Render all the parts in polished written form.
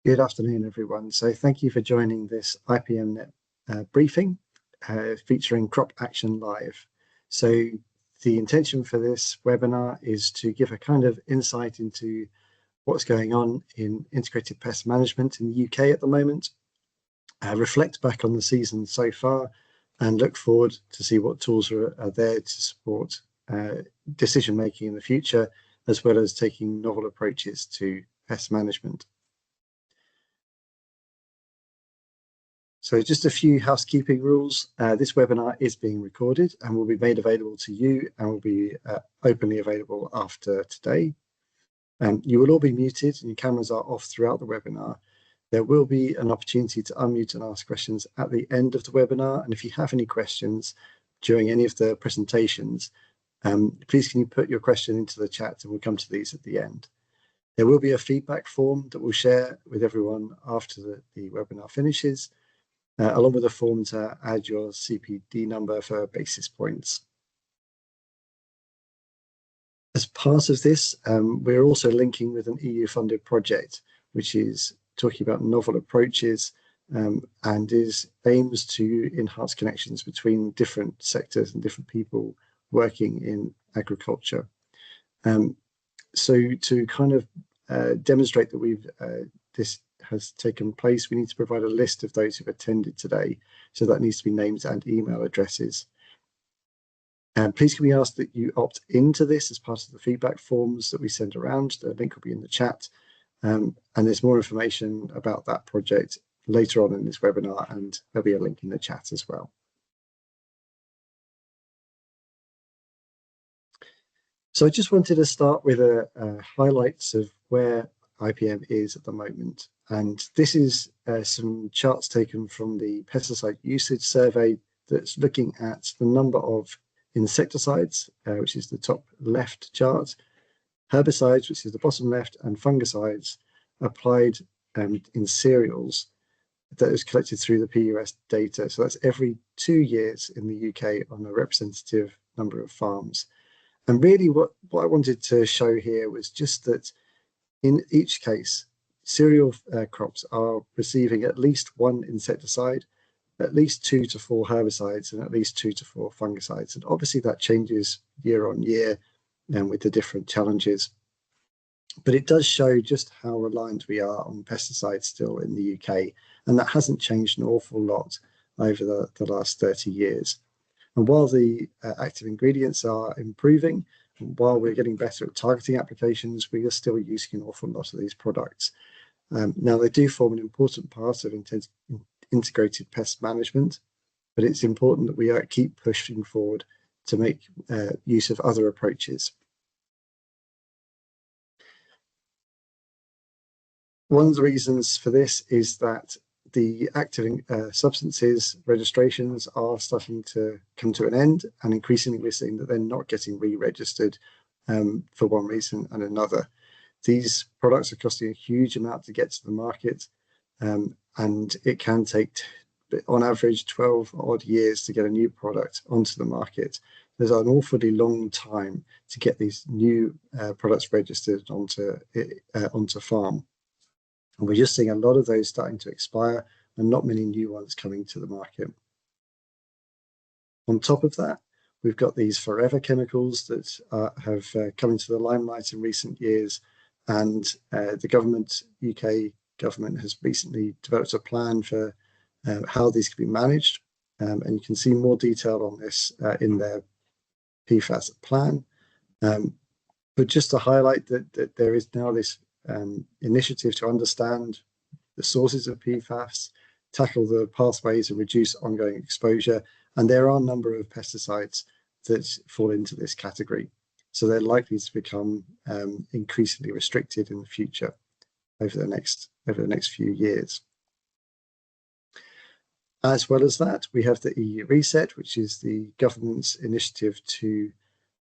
Good afternoon, everyone. So thank you for joining this IPMnet briefing featuring Crop Action Live. So the intention for this webinar is to give a kind of insight into what's going on in integrated pest management in the UK at the moment, reflect back on the season so far, and look forward to see what tools are there to support decision making in the future, as well as taking novel approaches to pest management. So just a few housekeeping rules. This webinar is being recorded and will be made available to you and will be openly available after today. You will all be muted and your cameras are off throughout the webinar. There will be an opportunity to unmute and ask questions at the end of the webinar. And if you have any questions during any of the presentations, please can you put your question into the chat and we'll come to these at the end. There will be a feedback form that we'll share with everyone after the webinar finishes. Along with a form to add your CPD number for basis points. As part of this, we're also linking with an EU-funded project, which is talking about novel approaches and aims to enhance connections between different sectors and different people working in agriculture. So to kind of demonstrate that this has taken place, we need to provide a list of those who've attended today. So that needs to be names and email addresses. Please can we ask that you opt into this as part of the feedback forms that we send around. The link will be in the chat. And there's more information about that project later on in this webinar, and there'll be a link in the chat as well. So I just wanted to start with highlights of where IPM is at the moment. And this is some charts taken from the pesticide usage survey that's looking at the number of insecticides, which is the top left chart, herbicides, which is the bottom left, and fungicides applied in cereals that is collected through the PUS data. So that's every 2 years in the UK on a representative number of farms. And really what I wanted to show here was just that in each case, cereal crops are receiving at least 1 insecticide, at least 2 to 4 herbicides, and at least 2 to 4 fungicides. And obviously that changes year on year with the different challenges. But it does show just how reliant we are on pesticides still in the UK. And that hasn't changed an awful lot over the last 30 years. And while the active ingredients are improving, while we're getting better at targeting applications, we are still using an awful lot of these products. Now, they do form an important part of integrated pest management, but it's important that we keep pushing forward to make use of other approaches. One of the reasons for this is that the active substances registrations are starting to come to an end, and increasingly we're seeing that they're not getting re-registered for one reason and another. These products are costing a huge amount to get to the market, and it can take, on average, 12 odd years to get a new product onto the market. There's an awfully long time to get these new products registered onto farm. And we're just seeing a lot of those starting to expire and not many new ones coming to the market. On top of that, we've got these forever chemicals that have come into the limelight in recent years. And the UK government has recently developed a plan for how these can be managed. And you can see more detail on this in their PFAS plan. But just to highlight that there is now this initiative to understand the sources of PFAS, tackle the pathways and reduce ongoing exposure. And there are a number of pesticides that fall into this category. So they're likely to become increasingly restricted in the future over the next few years. As well as that, we have the EU Reset, which is the government's initiative to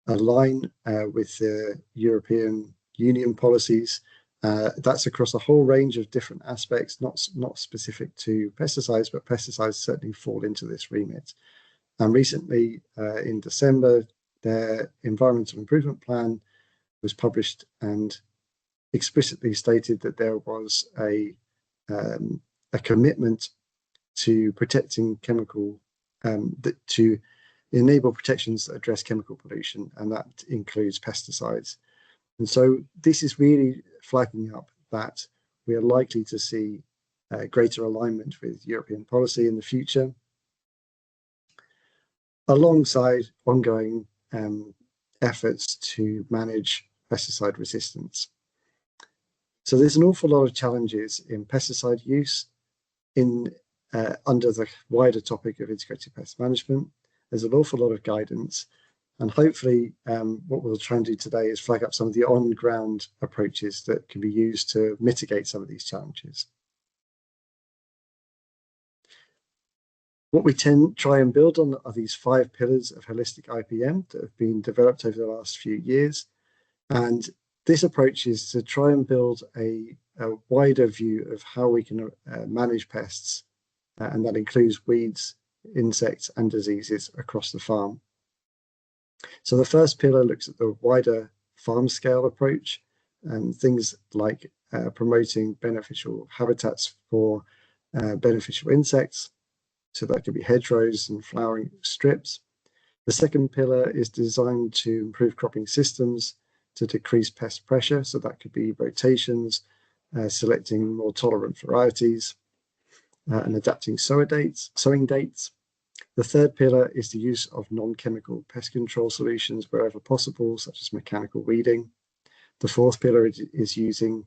align with the European Union policies. That's across a whole range of different aspects, not specific to pesticides, but pesticides certainly fall into this remit. And recently, in December, their environmental improvement plan was published and explicitly stated that there was a a commitment to protecting chemical, to enable protections that address chemical pollution, and that includes pesticides. And so this is really flagging up that we are likely to see greater alignment with European policy in the future, alongside ongoing efforts to manage pesticide resistance. So there's an awful lot of challenges in pesticide use under the wider topic of integrated pest management. There's an awful lot of guidance, and hopefully what we'll try and do today is flag up some of the on-ground approaches that can be used to mitigate some of these challenges. What we try and build on are these 5 pillars of holistic IPM that have been developed over the last few years. And this approach is to try and build a wider view of how we can manage pests, and that includes weeds, insects, and diseases across the farm. So the first pillar looks at the wider farm scale approach and things like promoting beneficial habitats for beneficial insects. So that could be hedgerows and flowering strips. The second pillar is designed to improve cropping systems to decrease pest pressure. So that could be rotations, selecting more tolerant varieties, and adapting sowing dates. The third pillar is the use of non-chemical pest control solutions wherever possible, such as mechanical weeding. The fourth pillar is using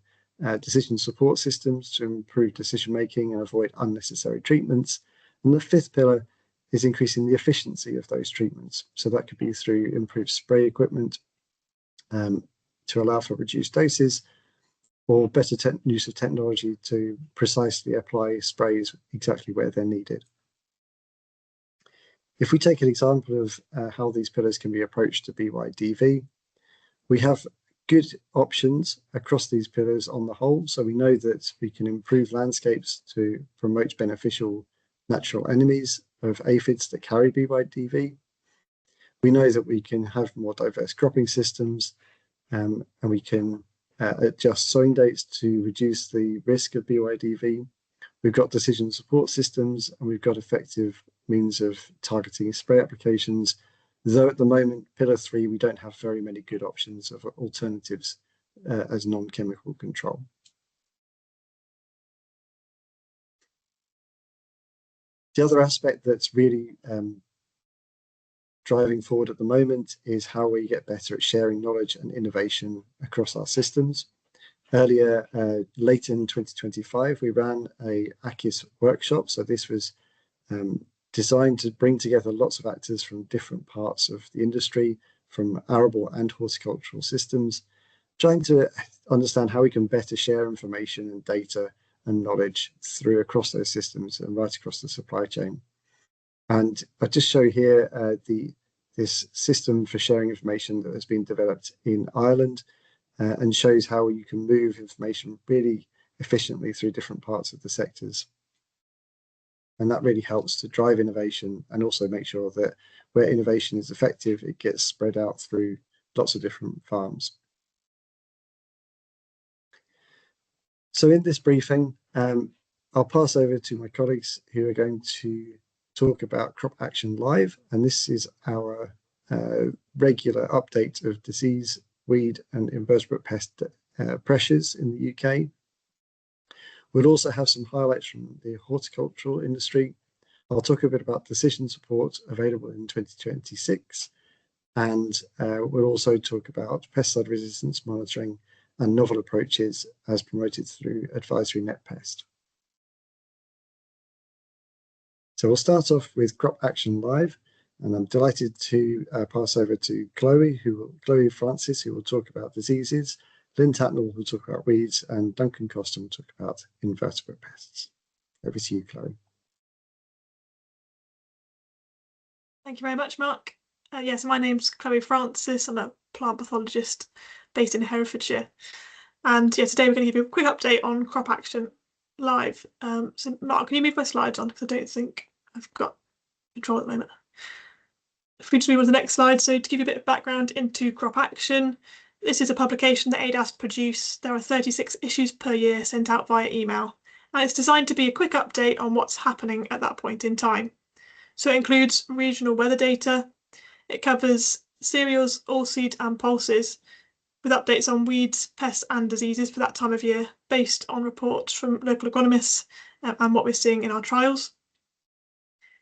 decision support systems to improve decision-making and avoid unnecessary treatments. And the fifth pillar is increasing the efficiency of those treatments. So that could be through improved spray equipment to allow for reduced doses, or better use of technology to precisely apply sprays exactly where they're needed. If we take an example of how these pillars can be approached to BYDV, we have good options across these pillars on the whole. So we know that we can improve landscapes to promote beneficial natural enemies of aphids that carry BYDV. We know that we can have more diverse cropping systems, and we can adjust sowing dates to reduce the risk of BYDV. We've got decision support systems, and we've got effective means of targeting spray applications, though at the moment, pillar 3, we don't have very many good options of alternatives as non-chemical control. The other aspect that's really driving forward at the moment is how we get better at sharing knowledge and innovation across our systems. Earlier, late in 2025, we ran a ACIS workshop. So this was designed to bring together lots of actors from different parts of the industry, from arable and horticultural systems, trying to understand how we can better share information and data and knowledge through across those systems and right across the supply chain. And I just show here this system for sharing information that has been developed in Ireland, and shows how you can move information really efficiently through different parts of the sectors. And that really helps to drive innovation and also make sure that where innovation is effective, it gets spread out through lots of different farms. So in this briefing, I'll pass over to my colleagues who are going to talk about Crop Action Live, and this is our regular update of disease, weed and invertebrate pest pressures in the UK. We'll also have some highlights from the horticultural industry. I'll talk a bit about decision support available in 2026, and we'll also talk about pesticide resistance monitoring and novel approaches as promoted through AdvisoryNetPest. So we'll start off with Crop Action Live, and I'm delighted to pass over to Chloe Francis, who will talk about diseases, Lynn Tatnell will talk about weeds, and Duncan Coston will talk about invertebrate pests. Over to you, Chloe. Thank you very much, Mark. Yes, my name's Chloe Francis. I'm a plant pathologist based in Herefordshire. And yeah, today we're going to give you a quick update on Crop Action Live. So Mark, can you move my slides on? Because I don't think I've got control at the moment. If we just move on to the next slide. So to give you a bit of background into Crop Action, this is a publication that ADAS produce. There are 36 issues per year sent out via email, and it's designed to be a quick update on what's happening at that point in time. So it includes regional weather data, it covers cereals, oilseed and pulses, with updates on weeds, pests and diseases for that time of year based on reports from local agronomists and what we're seeing in our trials.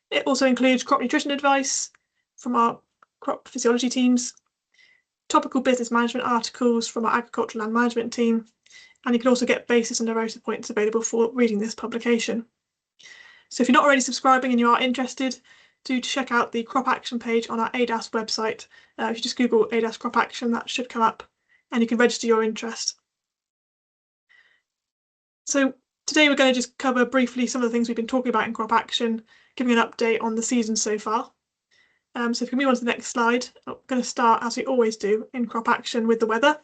It also includes crop nutrition advice from our crop physiology teams, topical business management articles from our agricultural land management team, and you can also get basis and errata points available for reading this publication. So if you're not already subscribing and you are interested, do check out the crop action page on our ADAS website. If you just Google ADAS crop action, that should come up and you can register your interest. So today we're going to just cover briefly some of the things we've been talking about in crop action, giving an update on the season so far. So if we move on to the next slide, I'm going to start, as we always do, in crop action with the weather.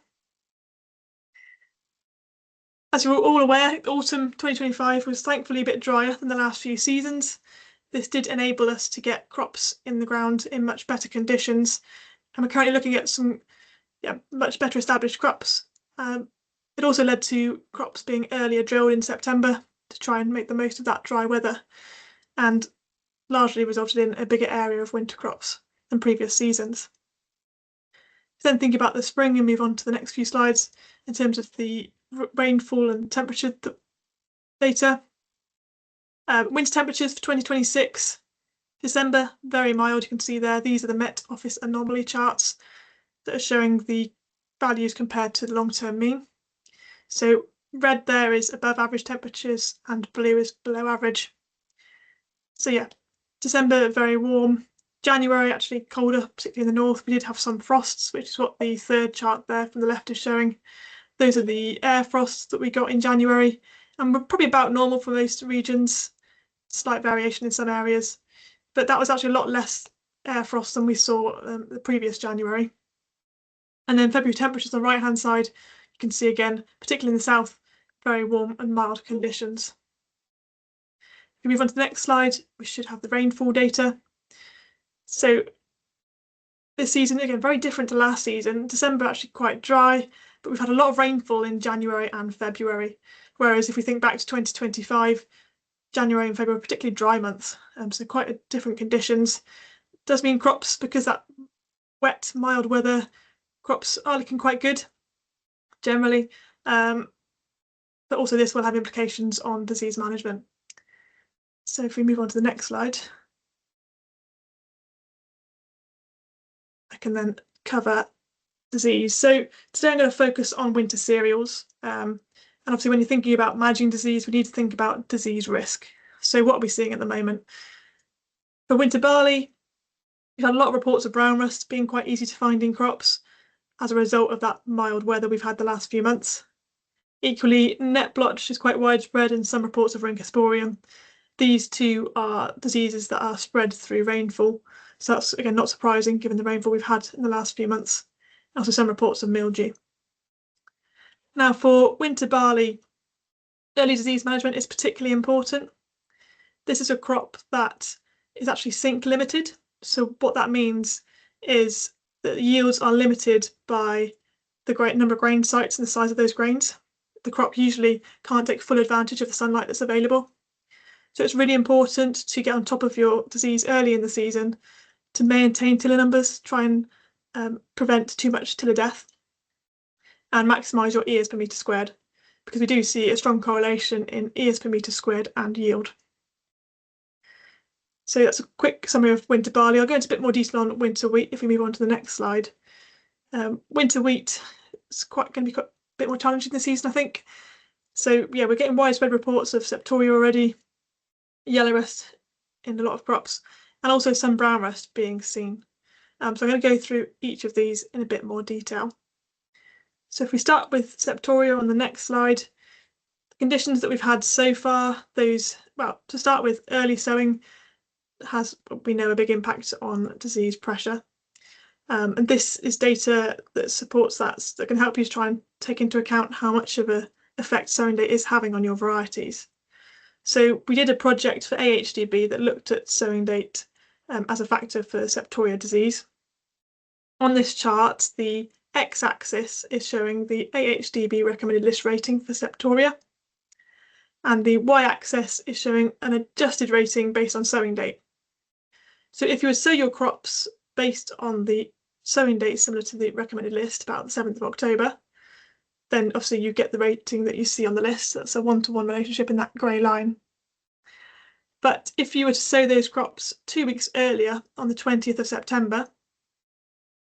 As you're all aware, autumn 2025 was thankfully a bit drier than the last few seasons. This did enable us to get crops in the ground in much better conditions, and we're currently looking at some much better established crops. It also led to crops being earlier drilled in September to try and make the most of that dry weather, and largely resulted in a bigger area of winter crops than previous seasons. Then think about the spring and move on to the next few slides in terms of the rainfall and temperature data. Winter temperatures for 2026, December, very mild. You can see there, these are the Met Office anomaly charts that are showing the values compared to the long-term mean. So red there is above average temperatures and blue is below average. So yeah, December very warm. January actually colder, particularly in the north. We did have some frosts, which is what the third chart there from the left is showing. Those are the air frosts that we got in January, and we're probably about normal for most regions, slight variation in some areas, but that was actually a lot less air frost than we saw the previous January. And then February temperatures on the right hand side, you can see again, particularly in the south, very warm and mild conditions. If we move on to the next slide, we should have the rainfall data. So this season, again, very different to last season. December actually quite dry, but we've had a lot of rainfall in January and February. Whereas if we think back to 2025, January and February were particularly dry months, so quite different conditions. It does mean crops, because that wet, mild weather, crops are looking quite good generally, but also this will have implications on disease management. So if we move on to the next slide, I can then cover disease. So today I'm going to focus on winter cereals. And obviously when you're thinking about managing disease, we need to think about disease risk. So what are we seeing at the moment? For winter barley, we've had a lot of reports of brown rust being quite easy to find in crops as a result of that mild weather we've had the last few months. Equally, net blotch is quite widespread and some reports of rhynchosporium. These two are diseases that are spread through rainfall. So that's, again, not surprising given the rainfall we've had in the last few months. Also some reports of mildew. Now for winter barley, early disease management is particularly important. This is a crop that is actually sink limited. So what that means is that yields are limited by the great number of grain sites and the size of those grains. The crop usually can't take full advantage of the sunlight that's available. So it's really important to get on top of your disease early in the season to maintain tiller numbers, try and prevent too much tiller death, and maximise your ears per metre squared, because we do see a strong correlation in ears per metre squared and yield. So that's a quick summary of winter barley. I'll go into a bit more detail on winter wheat if we move on to the next slide. Winter wheat is going to be quite a bit more challenging this season, I think. So yeah, we're getting widespread reports of septoria already, yellow rust in a lot of crops, and also some brown rust being seen. So I'm going to go through each of these in a bit more detail. So if we start with septoria on the next slide, the conditions that we've had so far, those, well, to start with, early sowing has, we know, a big impact on disease pressure. And this is data that supports that can help you to try and take into account how much of an effect sowing date is having on your varieties. So we did a project for AHDB that looked at sowing date as a factor for septoria disease. On this chart, the x-axis is showing the AHDB recommended list rating for septoria, and the y-axis is showing an adjusted rating based on sowing date. So if you would sow your crops based on the sowing date similar to the recommended list, about the 7th of October, then obviously you get the rating that you see on the list. That's a one-to-one relationship in that grey line. But if you were to sow those crops 2 weeks earlier, on the 20th of September,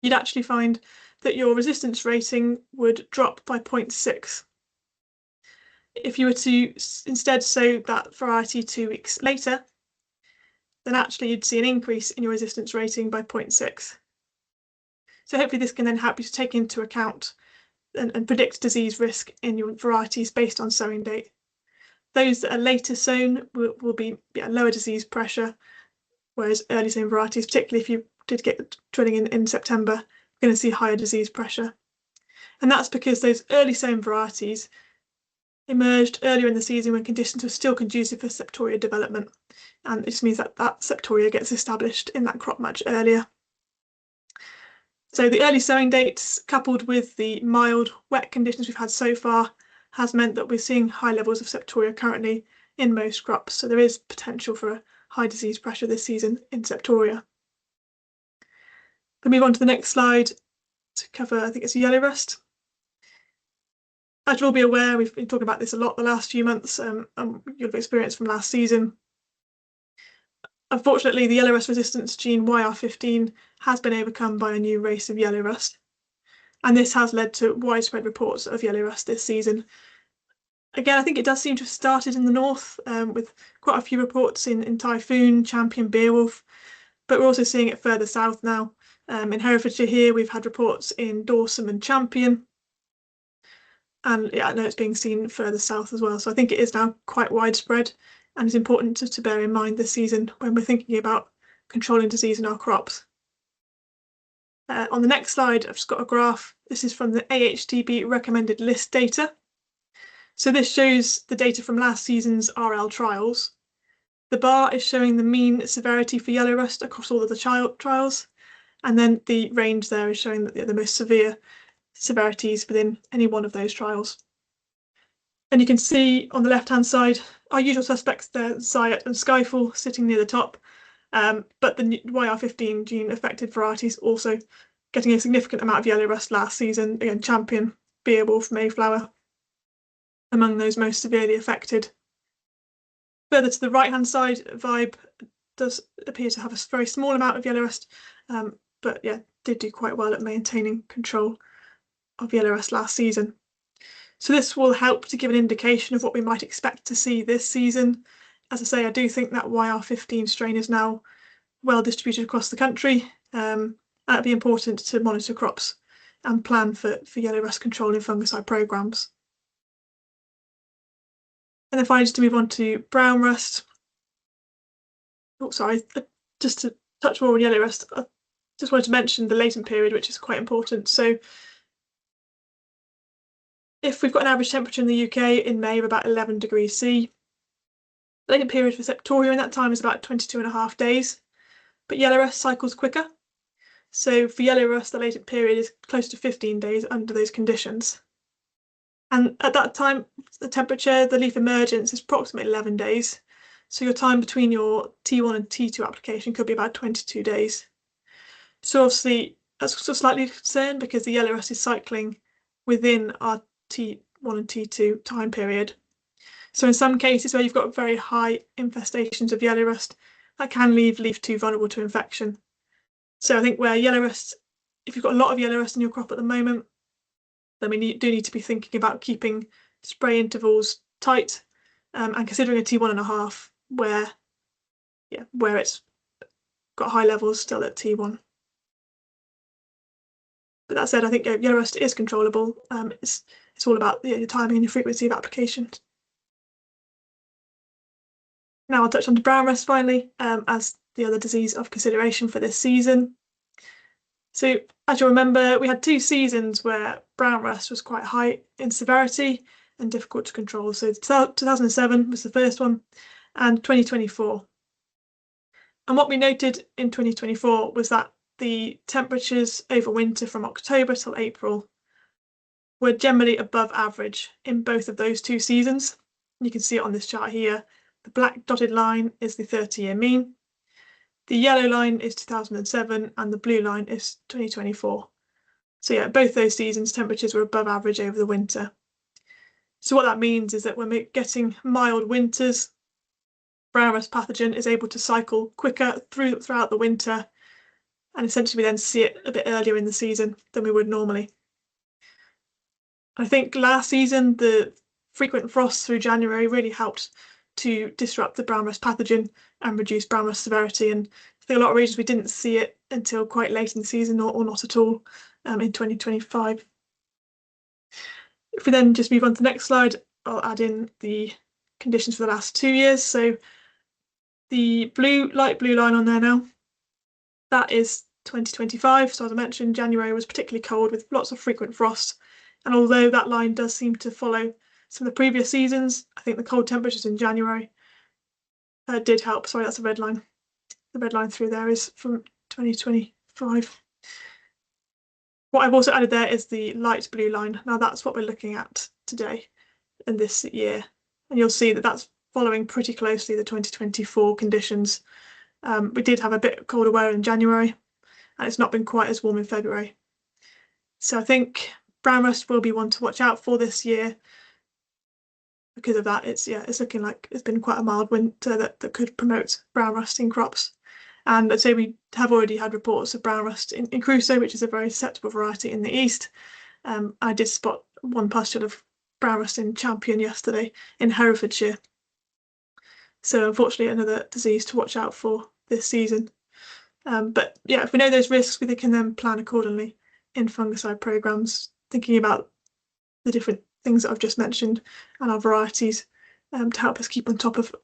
you'd actually find that your resistance rating would drop by 0.6. If you were to instead sow that variety 2 weeks later, then actually you'd see an increase in your resistance rating by 0.6. So hopefully this can then help you to take into account and predict disease risk in your varieties based on sowing date. Those that are later sown will be lower disease pressure, whereas early sown varieties, particularly if you did get drilling in September, you're going to see higher disease pressure. And that's because those early sown varieties emerged earlier in the season when conditions were still conducive for septoria development. And it just means that that septoria gets established in that crop much earlier. So the early sowing dates, coupled with the mild, wet conditions we've had so far, has meant that we're seeing high levels of septoria currently in most crops. So there is potential for a high disease pressure this season in septoria. We'll move on to the next slide to cover, I think it's yellow rust. As you'll be aware, we've been talking about this a lot the last few months, and you'll have experienced from last season. Unfortunately, the yellow rust resistance gene YR15 has been overcome by a new race of yellow rust, and this has led to widespread reports of yellow rust this season. Again, I think it does seem to have started in the north, with quite a few reports in Typhoon, Champion, Beowulf, but we're also seeing it further south now. In Herefordshire here, we've had reports in Dorset and Champion, and I know it's being seen further south as well. So I think it is now quite widespread, and it's important to bear in mind this season when we're thinking about controlling disease in our crops. On the next slide, I've just got a graph. This is from the AHDB recommended list data. So this shows the data from last season's RL trials. The bar is showing the mean severity for yellow rust across all of the trials, and then the range there is showing the most severe severities within any one of those trials. And you can see on the left-hand side, our usual suspects there, Zayat and Skyfall, sitting near the top, but the YR15 gene affected varieties also getting a significant amount of yellow rust last season. Again, Champion, Beowulf, Mayflower, among those most severely affected. Further to the right-hand side, Vibe does appear to have a very small amount of yellow rust, but yeah, did do quite well at maintaining control of yellow rust last season. So this will help to give an indication of what we might expect to see this season. As I say, I do think that YR15 strain is now well distributed across the country, and it'd be important to monitor crops and plan for yellow rust control in fungicide programmes. And then finally, just to move on to brown rust. Oh, sorry, just to touch more on yellow rust, I just wanted to mention the latent period, which is quite important. So if we've got an average temperature in the UK in May of about 11 degrees C, the latent period for septoria in that time is about 22.5 days, but yellow rust cycles quicker. So for yellow rust, the latent period is close to 15 days under those conditions. And at that time, the temperature, the leaf emergence is approximately 11 days. So your time between your T1 and T2 application could be about 22 days. So obviously, that's slightly concerned because the yellow rust is cycling within our T1 and T2 time period. So in some cases where you've got very high infestations of yellow rust, that can leave leaf 2 vulnerable to infection. So I think where yellow rust, if you've got a lot of yellow rust in your crop at the moment, then we do need to be thinking about keeping spray intervals tight, and considering a T1.5 where it's got high levels still at T1. But that said, I think yellow rust is controllable. It's all about the timing and the frequency of application. Now I'll touch on the brown rust finally, as the other disease of consideration for this season. So as you'll remember, we had 2 seasons where brown rust was quite high in severity and difficult to control. So 2007 was the first one, and 2024. And what we noted in 2024 was that the temperatures over winter from October till April were generally above average in both of those 2 seasons. You can see it on this chart here. The black dotted line is the 30-year mean. The yellow line is 2007 and the blue line is 2024. So yeah, both those seasons temperatures were above average over the winter. So what that means is that when we're getting mild winters, brown rust pathogen is able to cycle quicker throughout the winter, and essentially we then see it a bit earlier in the season than we would normally. I think last season the frequent frosts through January really helped to disrupt the brown rust pathogen and reduce brown rust severity, and I think a lot of regions we didn't see it until quite late in the season or not at all in 2025. If we then just move on to the next slide, I'll add in the conditions for the last 2 years. So the light blue line on there now, that is 2025. So as I mentioned, January was particularly cold with lots of frequent frost. And although that line does seem to follow some of the previous seasons, I think the cold temperatures in January did help. Sorry, that's a red line. The red line through there is from 2025. What I've also added there is the light blue line. Now that's what we're looking at today in this year. And you'll see that that's following pretty closely the 2024 conditions. We did have a bit colder weather in January, and it's not been quite as warm in February. So I think brown rust will be one to watch out for this year. Because of that, it's looking like it's been quite a mild winter that could promote brown rust in crops. And I'd say we have already had reports of brown rust in Crusoe, which is a very susceptible variety in the east. I did spot one pustule of brown rust in Champion yesterday in Herefordshire. So unfortunately, another disease to watch out for this season. But yeah, if we know those risks, we can then plan accordingly in fungicide programs, thinking about the different things that I've just mentioned and our varieties to help us keep on top of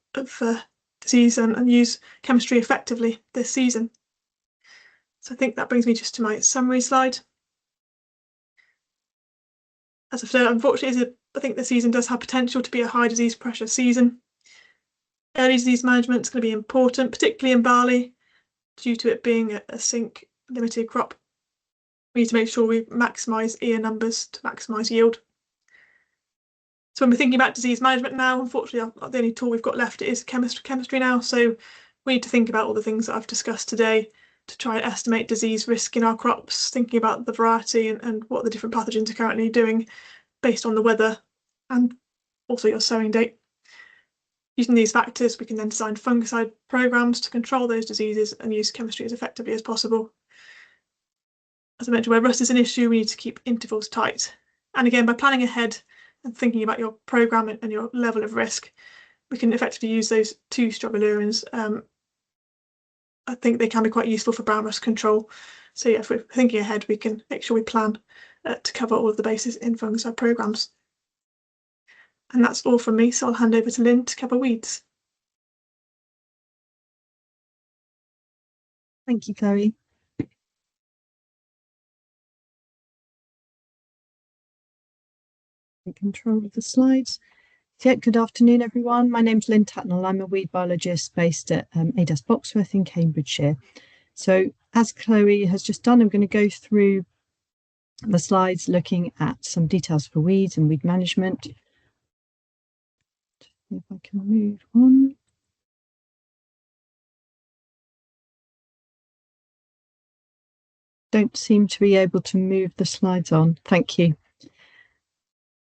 disease and use chemistry effectively this season. So I think that brings me just to my summary slide. As I've said, unfortunately, I think the season does have potential to be a high disease pressure season. Early disease management is going to be important, particularly in barley, due to it being a sink limited crop. We need to make sure we maximise ear numbers to maximise yield. So when we're thinking about disease management now, unfortunately, the only tool we've got left is chemistry now. So we need to think about all the things that I've discussed today to try and estimate disease risk in our crops, thinking about the variety and what the different pathogens are currently doing based on the weather and also your sowing date. Using these factors, we can then design fungicide programs to control those diseases and use chemistry as effectively as possible. As I mentioned, where rust is an issue, we need to keep intervals tight. And again, by planning ahead and thinking about your program and your level of risk, we can effectively use those 2 strobilurins. I think they can be quite useful for brown rust control. So yeah, if we're thinking ahead, we can make sure we plan to cover all of the bases in fungicide programs. And that's all from me, so I'll hand over to Lynn to cover weeds. Thank you, Chloe. Take control of the slides. Yeah, good afternoon, everyone. My name's Lynn Tatnell. I'm a weed biologist based at ADAS Boxworth in Cambridgeshire. So as Chloe has just done, I'm going to go through the slides looking at some details for weeds and weed management. If I can move on. Don't seem to be able to move the slides on. Thank you.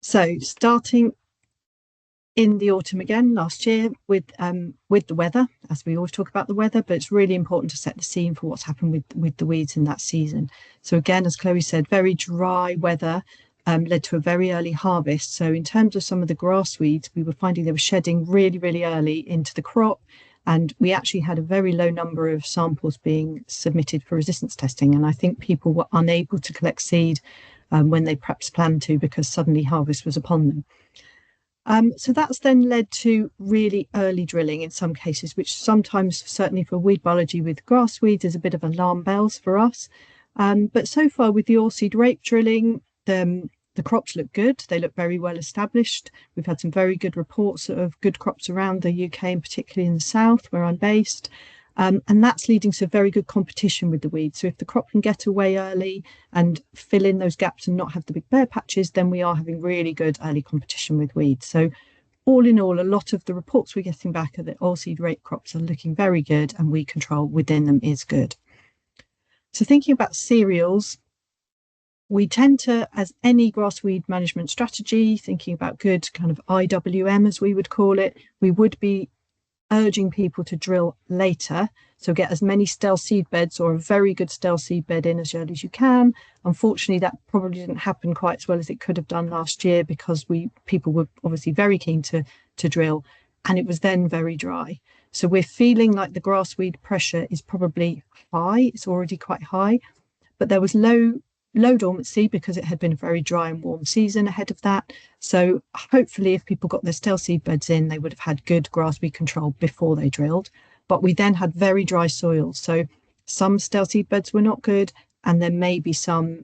So starting in the autumn again last year with the weather, as we always talk about the weather, but it's really important to set the scene for what's happened with the weeds in that season. So again, as Chloe said, very dry weather led to a very early harvest. So in terms of some of the grass weeds, we were finding they were shedding really, really early into the crop. And we actually had a very low number of samples being submitted for resistance testing. And I think people were unable to collect seed when they perhaps planned to, because suddenly harvest was upon them. So that's then led to really early drilling in some cases, which sometimes, certainly for weed biology with grass weeds, is a bit of alarm bells for us. But so far with the oilseed rape drilling, the crops look good. They look very well established. We've had some very good reports of good crops around the UK, and particularly in the south where I'm based. And that's leading to very good competition with the weeds. So if the crop can get away early and fill in those gaps and not have the big bare patches, then we are having really good early competition with weeds. So all in all, a lot of the reports we're getting back are that oilseed rape crops are looking very good and weed control within them is good. So thinking about cereals, we tend to, as any grass weed management strategy, thinking about good kind of IWM, as we would call it, we would be urging people to drill later. So get as many sterile seed beds or a very good sterile seed bed in as early as you can. Unfortunately, that probably didn't happen quite as well as it could have done last year, because people were obviously very keen to drill, and it was then very dry. So we're feeling like the grass weed pressure is probably high. It's already quite high, but there was low dormancy because it had been a very dry and warm season ahead of that. So hopefully if people got their sterile seed beds in, they would have had good grass weed control before they drilled. But we then had very dry soils. So some sterile seed beds were not good, and there may be some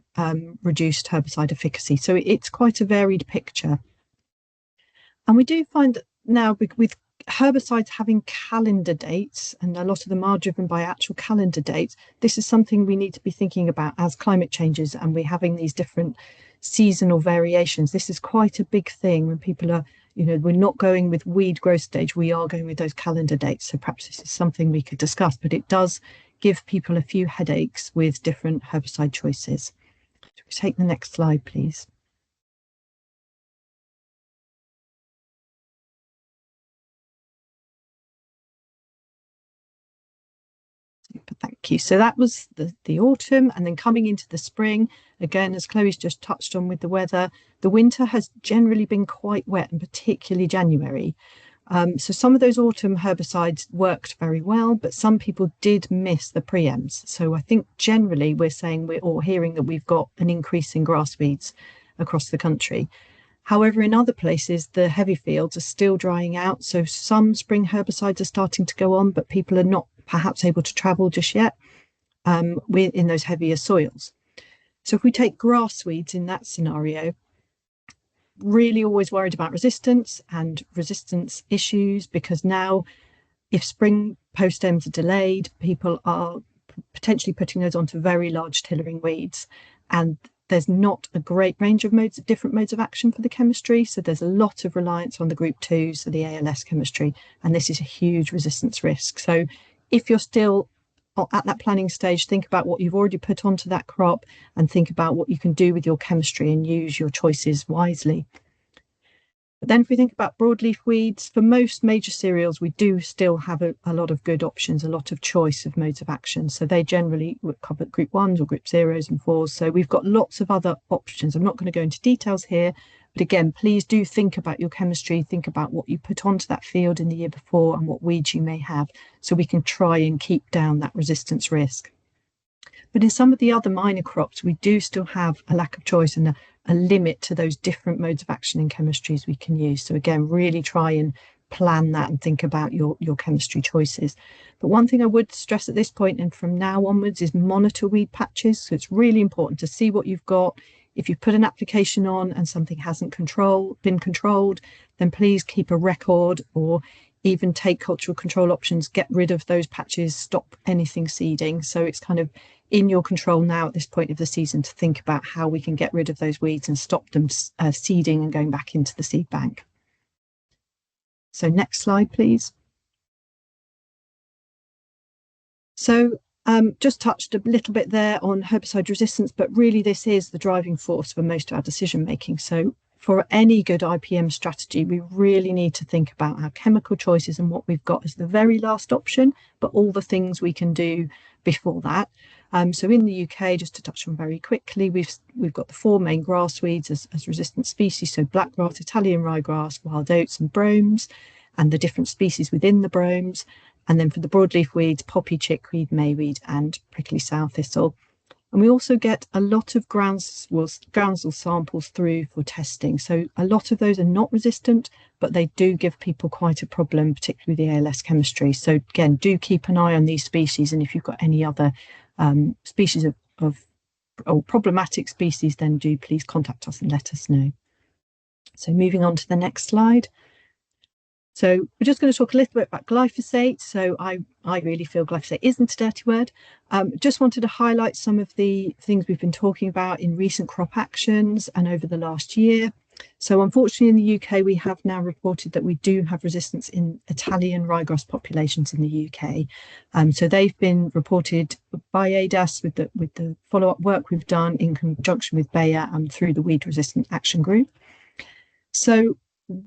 reduced herbicide efficacy. So it's quite a varied picture. And we do find that now with herbicides having calendar dates, and a lot of them are driven by actual calendar dates, this is something we need to be thinking about as climate changes and we're having these different seasonal variations. This is quite a big thing when people are, we're not going with weed growth stage, we are going with those calendar dates. So perhaps this is something we could discuss, but it does give people a few headaches with different herbicide choices. Take the next slide, please. Thank you. So that was the autumn, and then coming into the spring, again, as Chloe's just touched on with the weather, the winter has generally been quite wet, and particularly January. So some of those autumn herbicides worked very well, but some people did miss the preems. So I think generally we're all hearing that we've got an increase in grass weeds across the country. However, in other places, the heavy fields are still drying out. So some spring herbicides are starting to go on, but people are not perhaps able to travel just yet in those heavier soils. So if we take grass weeds in that scenario, really always worried about resistance and resistance issues, because now if spring post stems are delayed, people are potentially putting those onto very large tillering weeds, and there's not a great range of different modes of action for the chemistry. So there's a lot of reliance on the group 2, so the ALS chemistry, and this is a huge resistance risk. So if you're still at that planning stage, think about what you've already put onto that crop and think about what you can do with your chemistry and use your choices wisely. But then if we think about broadleaf weeds, for most major cereals, we do still have a lot of good options, a lot of choice of modes of action. So they generally would cover group 1s or group 0s and 4s. So we've got lots of other options. I'm not going to go into details here, but again, please do think about your chemistry, think about what you put onto that field in the year before and what weeds you may have, so we can try and keep down that resistance risk. But in some of the other minor crops, we do still have a lack of choice and a limit to those different modes of action in chemistries we can use. So again, really try and plan that and think about your chemistry choices. But one thing I would stress at this point and from now onwards is monitor weed patches. So it's really important to see what you've got. If you've put an application on and something hasn't been controlled, then please keep a record, or even take cultural control options, get rid of those patches, stop anything seeding. So it's kind of in your control now at this point of the season to think about how we can get rid of those weeds and stop them seeding and going back into the seed bank. So next slide, please. So just touched a little bit there on herbicide resistance, but really this is the driving force for most of our decision making. So for any good IPM strategy, we really need to think about our chemical choices and what we've got as the very last option, but all the things we can do before that. So in the UK, just to touch on very quickly, we've got the 4 main grass weeds as resistant species. So blackgrass, Italian ryegrass, wild oats and bromes, and the different species within the bromes. And then for the broadleaf weeds, poppy, chickweed, mayweed, and prickly sow thistle. And we also get a lot of groundsel samples through for testing. So a lot of those are not resistant, but they do give people quite a problem, particularly the ALS chemistry. So again, do keep an eye on these species. And if you've got any other species or problematic species, then do please contact us and let us know. So moving on to the next slide. So we're just going to talk a little bit about glyphosate. So I really feel glyphosate isn't a dirty word. Just wanted to highlight some of the things we've been talking about in recent crop actions and over the last year. So unfortunately in the UK, we have now reported that we do have resistance in Italian ryegrass populations in the UK. So they've been reported by ADAS with the follow-up work we've done in conjunction with Bayer and through the Weed Resistant Action Group. So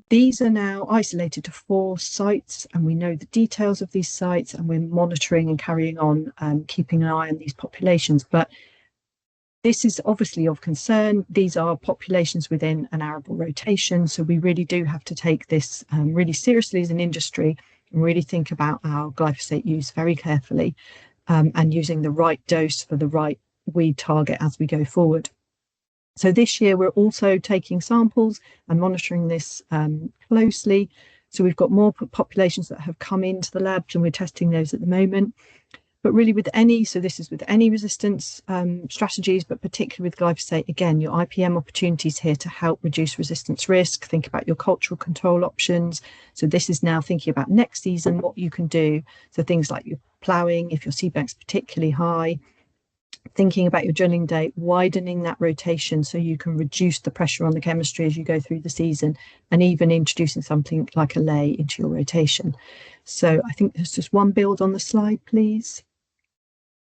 these are now isolated to 4 sites, and we know the details of these sites, and we're monitoring and carrying on keeping an eye on these populations. But this is obviously of concern. These are populations within an arable rotation, so we really do have to take this really seriously as an industry and really think about our glyphosate use very carefully and using the right dose for the right weed target as we go forward. So this year we're also taking samples and monitoring this closely. So we've got more populations that have come into the labs and we're testing those at the moment. But really with any, so this is with any resistance strategies, but particularly with glyphosate, again, your IPM opportunities here to help reduce resistance risk. Think about your cultural control options. So this is now thinking about next season, what you can do. So things like your ploughing, if your seed bank's particularly high, thinking about your drilling date, widening that rotation so you can reduce the pressure on the chemistry as you go through the season, and even introducing something like a lay into your rotation. So I think there's just one build on the slide, please.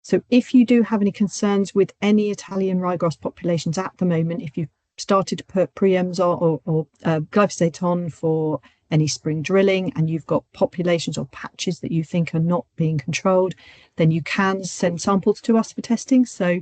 So if you do have any concerns with any Italian ryegrass populations at the moment, if you've started to put pre-ems or glyphosate on for any spring drilling and you've got populations or patches that you think are not being controlled, then you can send samples to us for testing. So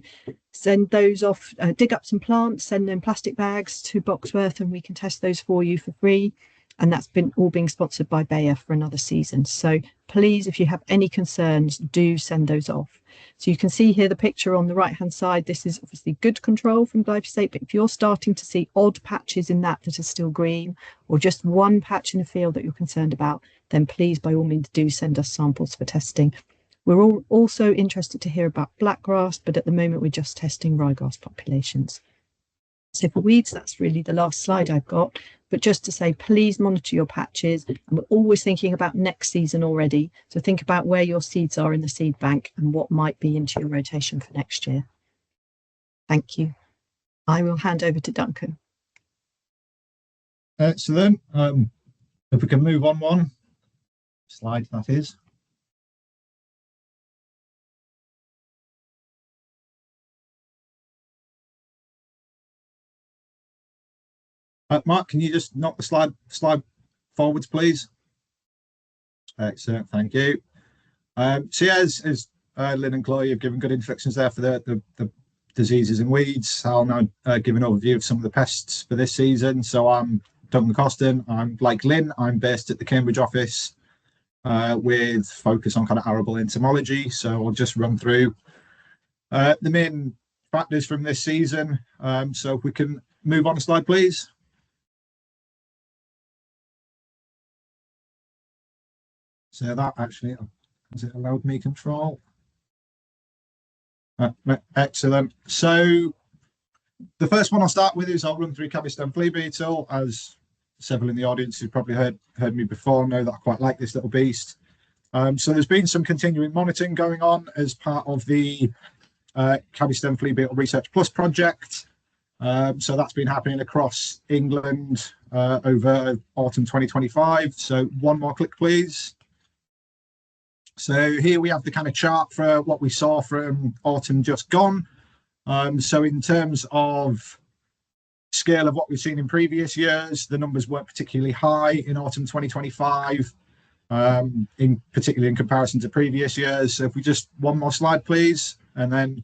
send those off, dig up some plants, send them plastic bags to Boxworth, and we can test those for you for free. And that's been all being sponsored by Bayer for another season. So please, if you have any concerns, do send those off. So you can see here the picture on the right hand side. This is obviously good control from glyphosate, but if you're starting to see odd patches in that are still green, or just one patch in a field that you're concerned about, then please by all means do send us samples for testing. We're also interested to hear about blackgrass, but at the moment we're just testing ryegrass populations. So for weeds, that's really the last slide I've got. But just to say, please monitor your patches. And we're always thinking about next season already. So think about where your seeds are in the seed bank and what might be into your rotation for next year. Thank you. I will hand over to Duncan. Excellent. If we can move on one slide, that is. Mark, can you just knock the slide forwards, please? Excellent, thank you. So yeah, as Lynn and Chloe have given good introductions there for the diseases and weeds, I'll now give an overview of some of the pests for this season. So I'm Duncan Coston. I'm like Lynn, I'm based at the Cambridge office with focus on kind of arable entomology. So I'll just run through the main factors from this season. So if we can move on a slide, please. So that actually, has it allowed me control? Excellent. So the first one I'll start with is I'll run through Cabby-stem flea beetle. As several in the audience who probably heard me before know that I quite like this little beast. So there's been some continuing monitoring going on as part of the Cabby-stem flea beetle Research Plus project. So that's been happening across England over autumn 2025. So one more click, please. So here we have the kind of chart for what we saw from autumn just gone. So in terms of scale of what we've seen in previous years, the numbers weren't particularly high in autumn 2025, particularly in comparison to previous years. So if we just one more slide, please. And then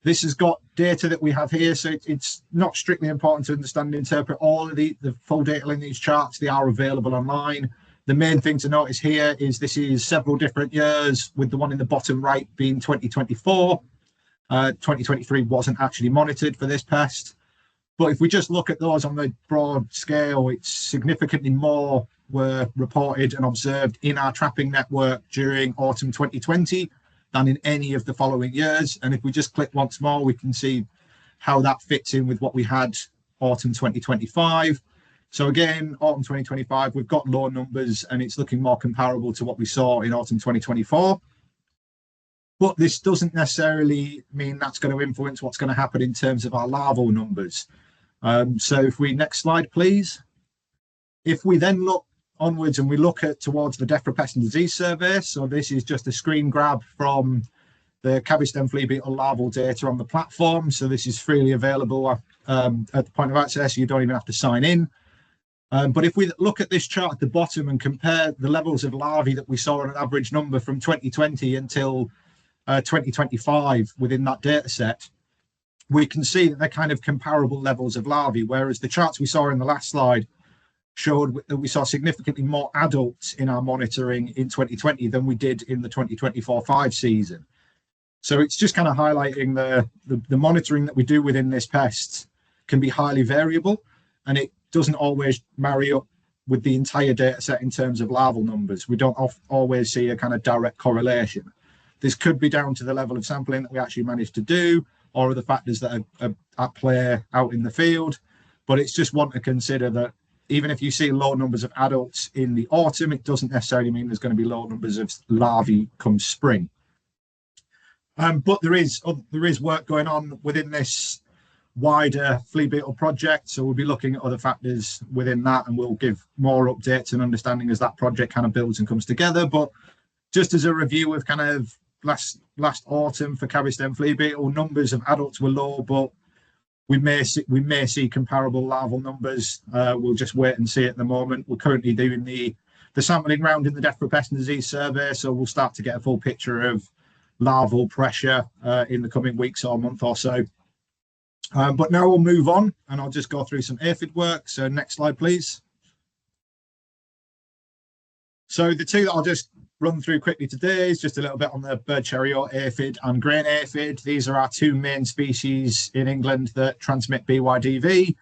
this has got data that we have here. So it's not strictly important to understand and interpret all of the full data in these charts. They are available online. The main thing to notice here is this is several different years, with the one in the bottom right being 2024. 2023 wasn't actually monitored for this pest. But if we just look at those on the broad scale, it's significantly more were reported and observed in our trapping network during autumn 2020 than in any of the following years. And if we just click once more, we can see how that fits in with what we had autumn 2025. So again, autumn 2025, we've got low numbers and it's looking more comparable to what we saw in autumn 2024. But this doesn't necessarily mean that's going to influence what's going to happen in terms of our larval numbers. So if we, next slide, please. If we then look onwards and we look at towards the Defra Pest and Disease Survey, so this is just a screen grab from the Cabby-stem flea beetle larval data on the platform. So this is freely available at the point of access. You don't even have to sign in. But if we look at this chart at the bottom and compare the levels of larvae that we saw on an average number from 2020 until 2025 within that data set, we can see that they're kind of comparable levels of larvae, whereas the charts we saw in the last slide showed that we saw significantly more adults in our monitoring in 2020 than we did in the 2024-5 season. So it's just kind of highlighting the monitoring that we do within this pest can be highly variable, and it doesn't always marry up with the entire data set in terms of larval numbers. We don't always see a kind of direct correlation. This could be down to the level of sampling that we actually managed to do, or other factors that are at play out in the field. But it's just one to consider that even if you see low numbers of adults in the autumn, it doesn't necessarily mean there's going to be low numbers of larvae come spring. But there is work going on within this wider flea beetle project, so we'll be looking at other factors within that, and we'll give more updates and understanding as that project kind of builds and comes together. But just as a review of kind of last autumn for Cabby-stem flea beetle, numbers of adults were low, but we may see comparable larval numbers. We'll just wait and see at the moment. We're currently doing the sampling round in the Defra Pest and Disease Survey, so we'll start to get a full picture of larval pressure in the coming weeks or month or so. But now we'll move on, and I'll just go through some aphid work. So next slide, please. So the two that I'll just run through quickly today is just a little bit on the bird cherry oat aphid and grain aphid. These are our two main species in England that transmit BYDV.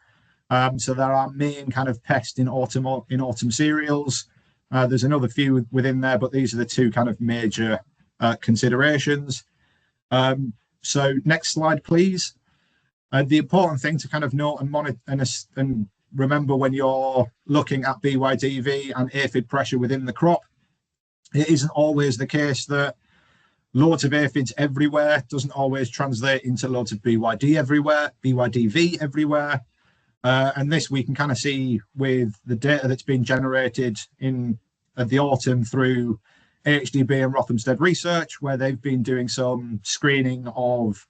So they're our main kind of pest in autumn cereals. There's another few within there, but these are the two kind of major considerations. So next slide, please. The important thing to kind of note and monitor and remember when you're looking at BYDV and aphid pressure within the crop, it isn't always the case that loads of aphids everywhere doesn't always translate into loads of BYDV everywhere. And this we can kind of see with the data that's been generated in the autumn through HDB and Rothamsted Research, where they've been doing some screening of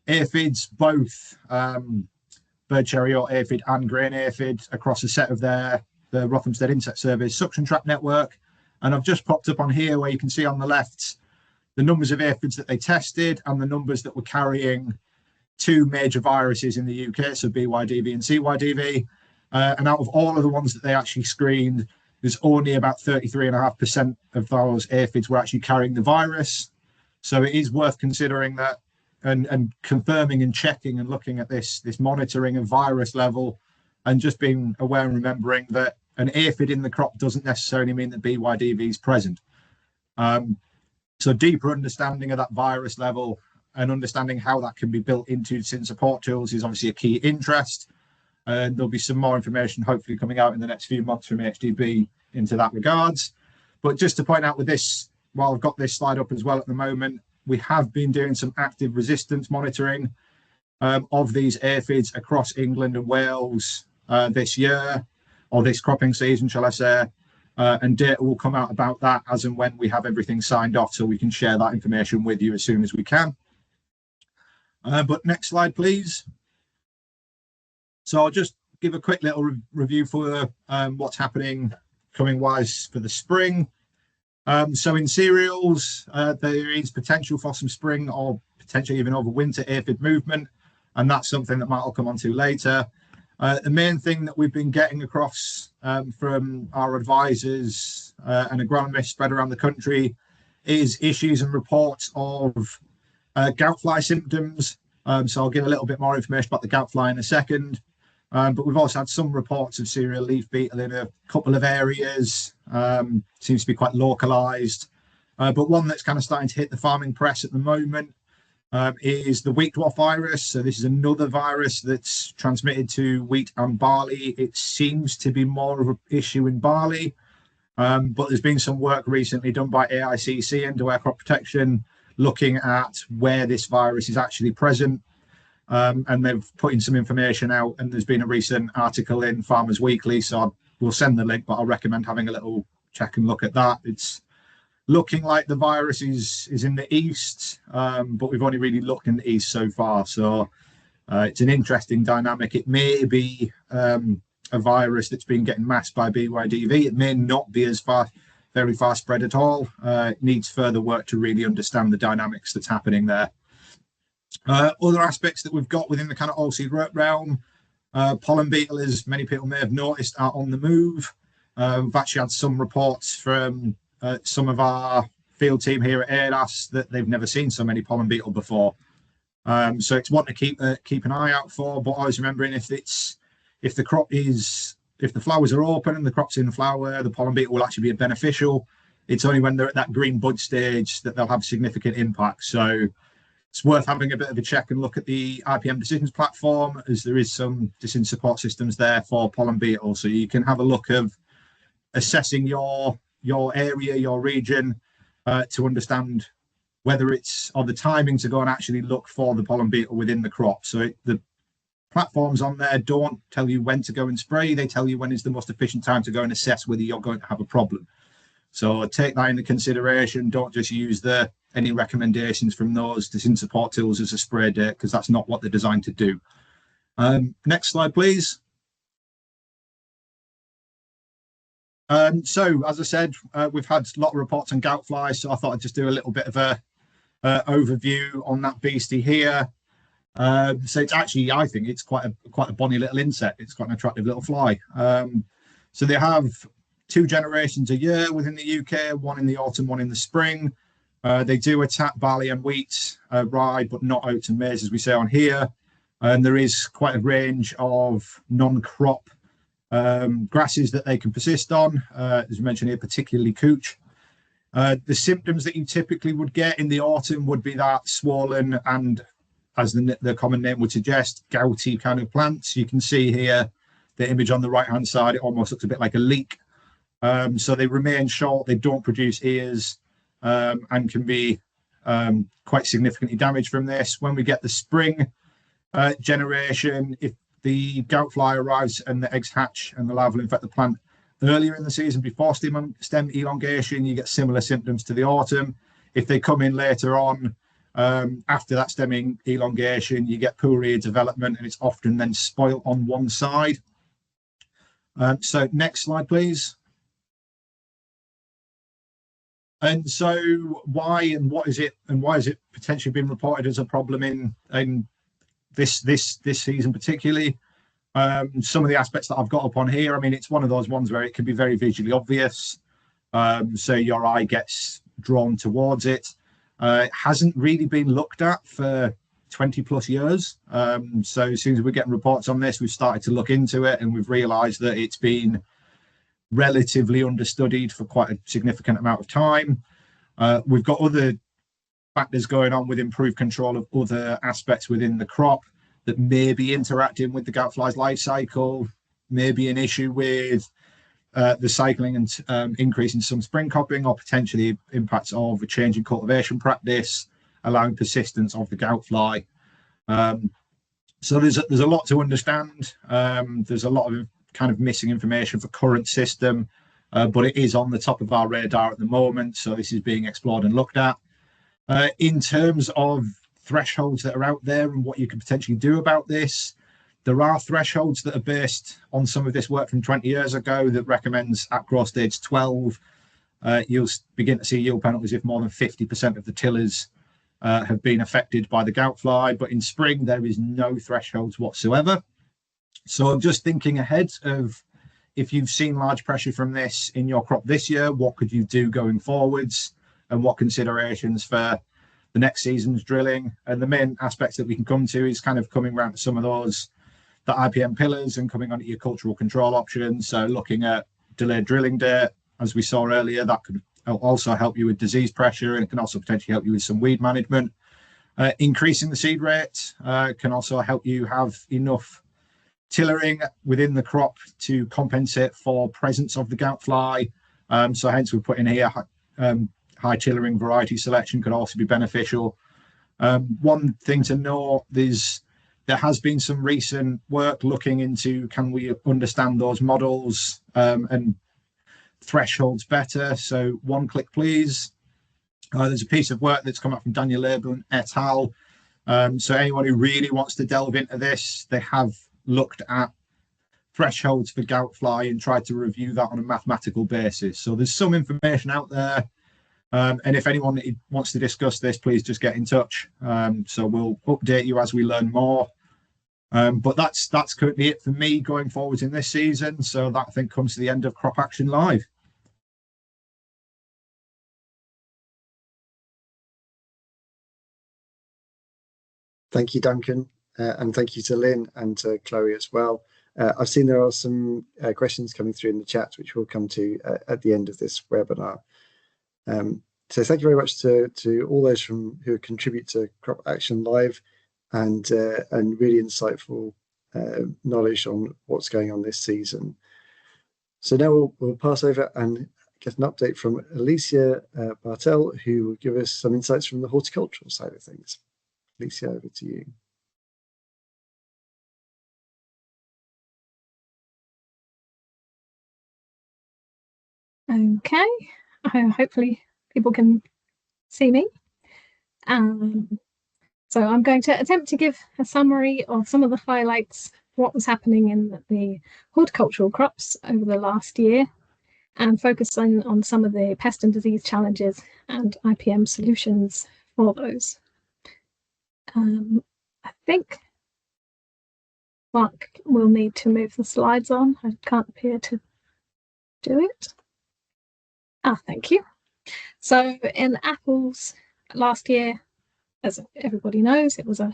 aphids, both bird cherry oat aphid and grain aphid, across a set of the Rothamsted Insect Survey's suction trap network. And I've just popped up on here where you can see on the left the numbers of aphids that they tested and the numbers that were carrying two major viruses in the UK, so BYDV and CYDV. And out of all of the ones that they actually screened, there's only about 33.5% of those aphids were actually carrying the virus. So it is worth considering that and confirming and checking and looking at this monitoring of virus level, and just being aware and remembering that an aphid in the crop doesn't necessarily mean that BYDV is present. So deeper understanding of that virus level and understanding how that can be built into SIN support tools is obviously a key interest. And there'll be some more information hopefully coming out in the next few months from HDB into that regards. But just to point out with this, while I've got this slide up as well at the moment, we have been doing some active resistance monitoring of these aphids across England and Wales this year, or this cropping season, shall I say, and data will come out about that as and when we have everything signed off, so we can share that information with you as soon as we can. But next slide, please. So I'll just give a quick little review for what's happening coming wise for the spring. So in cereals, there is potential for some spring or potentially even over winter aphid movement, and that's something that Matt will come on to later. The main thing that we've been getting across from our advisors and agronomists spread around the country is issues and reports of gout fly symptoms. So I'll give a little bit more information about the gout fly in a second. But we've also had some reports of cereal leaf beetle in a couple of areas. Seems to be quite localised. But one that's kind of starting to hit the farming press at the moment is the wheat dwarf virus. So this is another virus that's transmitted to wheat and barley. It seems to be more of an issue in barley. But there's been some work recently done by AICC and Crop Protection looking at where this virus is actually present. and they've put in some information out, and there's been a recent article in Farmers Weekly, so we'll send the link, but I'll recommend having a little check and look at that. It's looking like the virus is in the east, but we've only really looked in the east so far, so it's an interesting dynamic. It may be a virus that's been getting masked by BYDV. It may not be as very far spread at all. It needs further work to really understand the dynamics that's happening there. Other aspects that we've got within the kind of oilseed realm, pollen beetle, as many people may have noticed, are on the move. We've actually had some reports from some of our field team here at ADAS that they've never seen so many pollen beetle before. So it's one to keep an eye out for, but always remembering if the flowers are open and the crop's in flower, the pollen beetle will actually be beneficial. It's only when they're at that green bud stage that they'll have significant impact. So it's worth having a bit of a check and look at the IPM decisions platform, as there is some decision support systems there for pollen beetle. So you can have a look of assessing your area, your region, to understand whether it's or the timing to go and actually look for the pollen beetle within the crop. So the platforms on there don't tell you when to go and spray. They tell you when is the most efficient time to go and assess whether you're going to have a problem. So take that into consideration. Don't just use any recommendations from those decision support tools as a spray date, because that's not what they're designed to do. Next slide, please. So, as I said, we've had a lot of reports on gout flies, so I thought I'd just do a little bit of a overview on that beastie here. So it's actually, I think it's quite a bonny little insect. It's quite an attractive little fly. So they have 2 generations a year within the UK, one in the autumn, one in the spring. They do attack barley and wheat, rye, but not oats and maize, as we say on here. And there is quite a range of non-crop grasses that they can persist on, as we mentioned here, particularly couch. The symptoms that you typically would get in the autumn would be that swollen and, as the common name would suggest, gouty kind of plants. You can see here the image on the right hand side, it almost looks a bit like a leek. So they remain short, they don't produce ears, and can be quite significantly damaged from this. When we get the spring generation, if the gout fly arrives and the eggs hatch and the larva will infect the plant earlier in the season before stem elongation, you get similar symptoms to the autumn. If they come in later on, after that stemming elongation, you get poor ear development, and it's often then spoilt on one side. So next slide, please. And so why is it potentially been reported as a problem in this season particularly? Some of the aspects that I've got up on here, I mean, it's one of those ones where it can be very visually obvious. So your eye gets drawn towards it. It hasn't really been looked at for 20 plus years. So as soon as we're getting reports on this, we've started to look into it, and we've realized that it's been relatively understudied for quite a significant amount of time. We've got other factors going on with improved control of other aspects within the crop that may be interacting with the gout fly's life cycle, may be an issue with the cycling and increase in some spring cropping, or potentially impacts of a change in cultivation practice, allowing persistence of the gout fly. So there's a lot to understand. There's a lot of kind of missing information for current system, but it is on the top of our radar at the moment. So this is being explored and looked at. In terms of thresholds that are out there and what you could potentially do about this, there are thresholds that are based on some of this work from 20 years ago that recommends at growth stage 12, you'll begin to see yield penalties if more than 50% of the tillers have been affected by the gout fly. But in spring, there is no thresholds whatsoever. So I'm just thinking ahead of, if you've seen large pressure from this in your crop this year, what could you do going forwards, and what considerations for the next season's drilling? And the main aspects that we can come to is kind of coming around to some of those, the IPM pillars, and coming onto your cultural control options. So looking at delayed drilling date, as we saw earlier, that could also help you with disease pressure, and it can also potentially help you with some weed management. Increasing the seed rate can also help you have enough tillering within the crop to compensate for presence of the gout fly. So hence we put in here high tillering variety selection could also be beneficial. One thing to note, there's There has been some recent work looking into can we understand those models and thresholds better. So one click, please. There's a piece of work that's come out from Daniel Urban et al. So anyone who really wants to delve into this, they have looked at thresholds for gout fly and tried to review that on a mathematical basis. So there's some information out there. And if anyone wants to discuss this, please just get in touch. So we'll update you as we learn more. But that's currently it for me going forwards in this season. So that, I think, comes to the end of Crop Action Live. Thank you, Duncan, and thank you to Lynn and to Chloe as well. I've seen there are some questions coming through in the chat, which we'll come to at the end of this webinar. So thank you very much to all those who contribute to Crop Action Live, and really insightful knowledge on what's going on this season. So now we'll pass over and get an update from Elysia Bartel, who will give us some insights from the horticultural side of things. Elysia, over to you. Okay, hopefully people can see me. So I'm going to attempt to give a summary of some of the highlights, what was happening in the horticultural crops over the last year, and focus on some of the pest and disease challenges and IPM solutions for those. I think Mark will need to move the slides on. I can't appear to do it. Thank you. So in apples last year, as everybody knows, it was a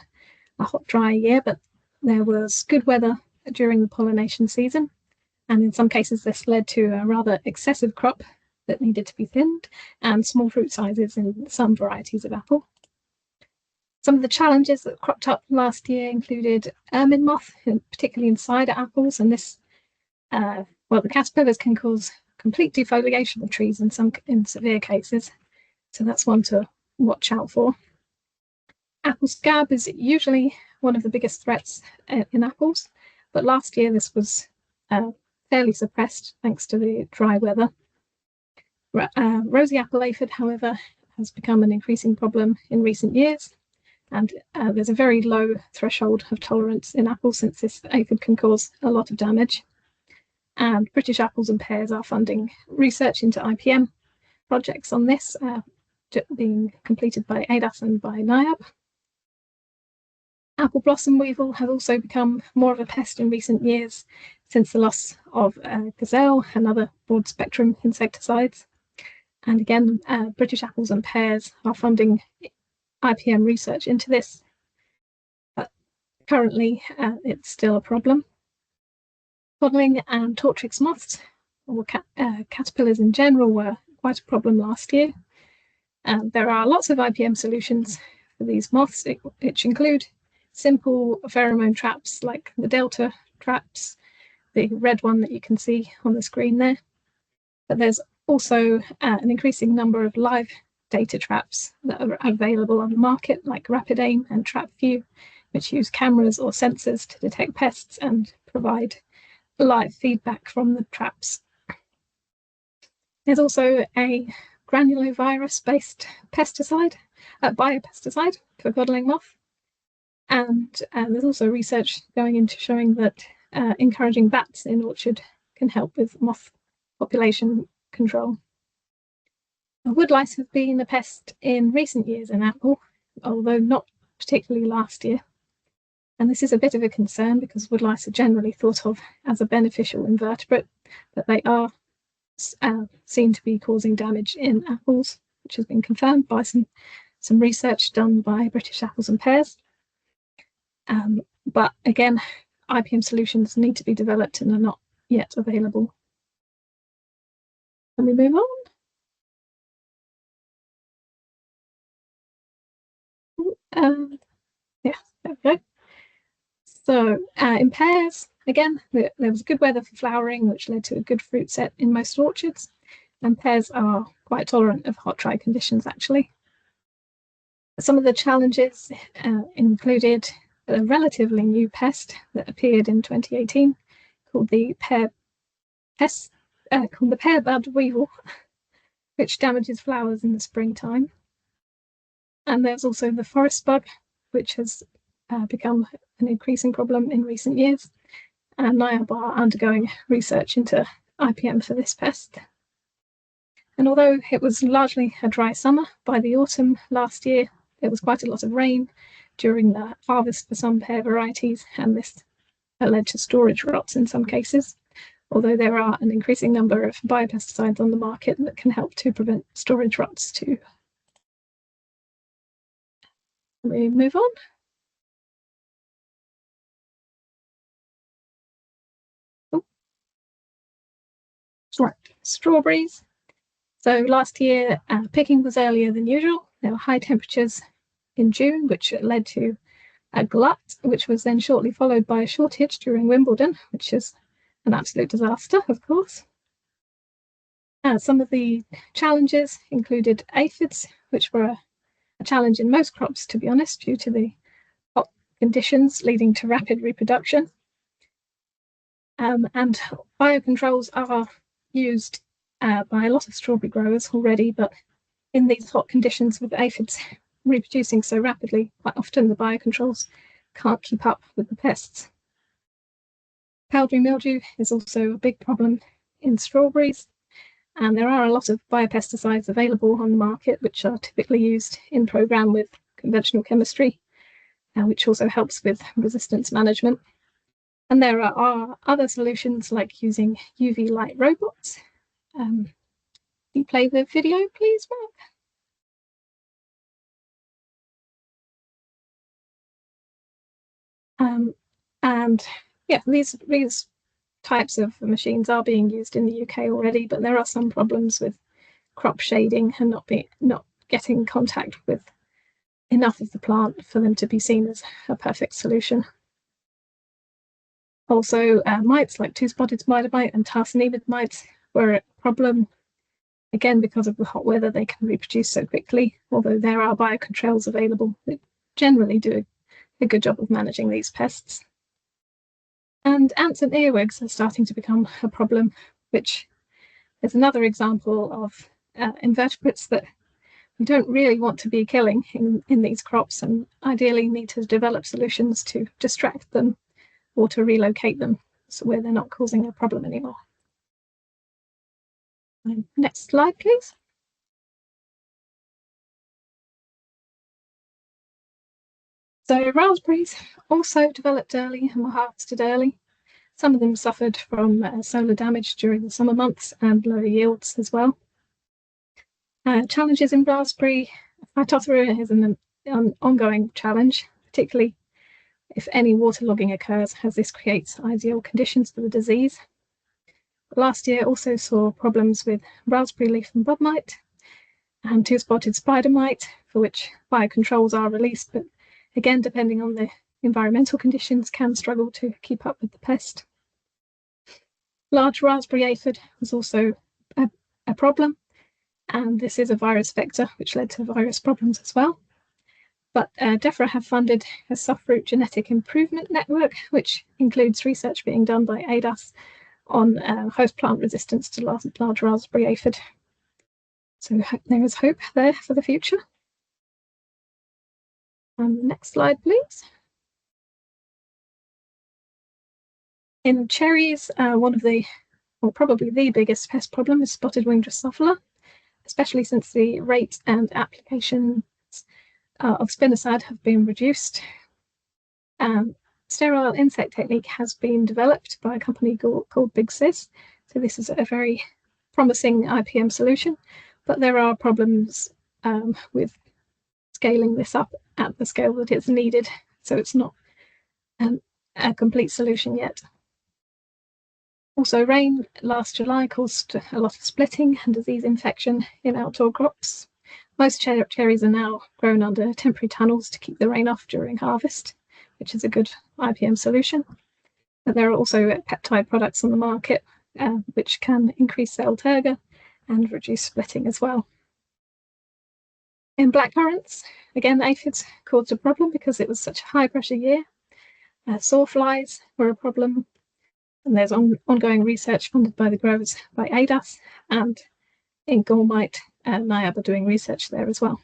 hot, dry year, but there was good weather during the pollination season. And in some cases, this led to a rather excessive crop that needed to be thinned and small fruit sizes in some varieties of apple. Some of the challenges that cropped up last year included ermine moth, particularly in cider apples, and this, well, the caterpillars can cause complete defoliation of trees in severe cases, so that's one to watch out for. Apple scab is usually one of the biggest threats in apples, but last year this was fairly suppressed thanks to the dry weather. Rosy apple aphid, however, has become an increasing problem in recent years, and there's a very low threshold of tolerance in apples since this aphid can cause a lot of damage. And British Apples and Pears are funding research into IPM projects on this, being completed by ADAS and by NIAB. Apple blossom weevil has also become more of a pest in recent years since the loss of gazelle and other broad spectrum insecticides. And again, British Apples and Pears are funding IPM research into this, but currently it's still a problem. Codling and Tortrix moths, or caterpillars in general, were quite a problem last year. There are lots of IPM solutions for these moths, which include simple pheromone traps like the Delta traps, the red one that you can see on the screen there. But there's also an increasing number of live data traps that are available on the market, like Rapid Aim and TrapView, which use cameras or sensors to detect pests and provide live feedback from the traps. There's also a granulovirus-based pesticide, biopesticide for codling moth. And there's also research going into showing that encouraging bats in orchard can help with moth population control. Wood lice have been a pest in recent years in apple, although not particularly last year. And this is a bit of a concern because wood lice are generally thought of as a beneficial invertebrate, but they are seen to be causing damage in apples, which has been confirmed by some research done by British Apples and Pears. But again, IPM solutions need to be developed and are not yet available. Can we move on? Yeah, there we go. So in pears, again, there was good weather for flowering, which led to a good fruit set in most orchards. And pears are quite tolerant of hot, dry conditions, actually. Some of the challenges included a relatively new pest that appeared in 2018 called the pear bud weevil, which damages flowers in the springtime. And there's also the forest bug, which has become an increasing problem in recent years. And NIAB are undergoing research into IPM for this pest. And although it was largely a dry summer, by the autumn last year, there was quite a lot of rain during the harvest for some pear varieties, and this led to storage rots in some cases, although there are an increasing number of biopesticides on the market that can help to prevent storage rots too. We move on. Right, strawberries. So last year, picking was earlier than usual. There were high temperatures in June, which led to a glut, which was then shortly followed by a shortage during Wimbledon, which is an absolute disaster, of course. Some of the challenges included aphids, which were a challenge in most crops, to be honest, due to the hot conditions leading to rapid reproduction. And biocontrols are used by a lot of strawberry growers already, but in these hot conditions with aphids reproducing so rapidly, quite often the biocontrols can't keep up with the pests. Powdery mildew is also a big problem in strawberries, and there are a lot of biopesticides available on the market which are typically used in program with conventional chemistry, which also helps with resistance management. And there are other solutions like using UV light robots. Can you play the video, please, Mark? And yeah, these types of machines are being used in the UK already, but there are some problems with crop shading and not getting contact with enough of the plant for them to be seen as a perfect solution. Also, mites like two-spotted spider mite and tarsinamid mites were a problem. Again, because of the hot weather, they can reproduce so quickly, although there are biocontrols available that generally do a good job of managing these pests. And ants and earwigs are starting to become a problem, which is another example of invertebrates that we don't really want to be killing in these crops, and ideally need to develop solutions to distract them or to relocate them so where they're not causing a problem anymore. Next slide, please. So raspberries also developed early and were harvested early. Some of them suffered from solar damage during the summer months and lower yields as well. Challenges in raspberry, phytophthora is an ongoing challenge, particularly if any waterlogging occurs, as this creates ideal conditions for the disease. Last year also saw problems with raspberry leaf and bud mite and two-spotted spider mite, for which biocontrols are released, but again, depending on the environmental conditions, can struggle to keep up with the pest. Large raspberry aphid was also a problem, and this is a virus vector, which led to virus problems as well. But DEFRA have funded a soft fruit genetic improvement network, which includes research being done by ADAS on host plant resistance to large raspberry aphid. So there is hope there for the future. Next slide, please. In cherries, one of the, or probably the biggest pest problem is spotted winged Drosophila, especially since the rate and applications of spinosad have been reduced. Sterile insect technique has been developed by a company called Big Sis. So this is a very promising IPM solution, but there are problems with scaling this up at the scale that it's needed. So it's not a complete solution yet. Also, rain last July caused a lot of splitting and disease infection in outdoor crops. Most cherries are now grown under temporary tunnels to keep the rain off during harvest, which is a good IPM solution. But there are also peptide products on the market which can increase cell turgor and reduce splitting as well. In blackcurrants, again, aphids caused a problem because it was such a high pressure year. Sawflies were a problem, and there's ongoing research funded by the growers by ADAS, and in Gallmite, NIAB are doing research there as well.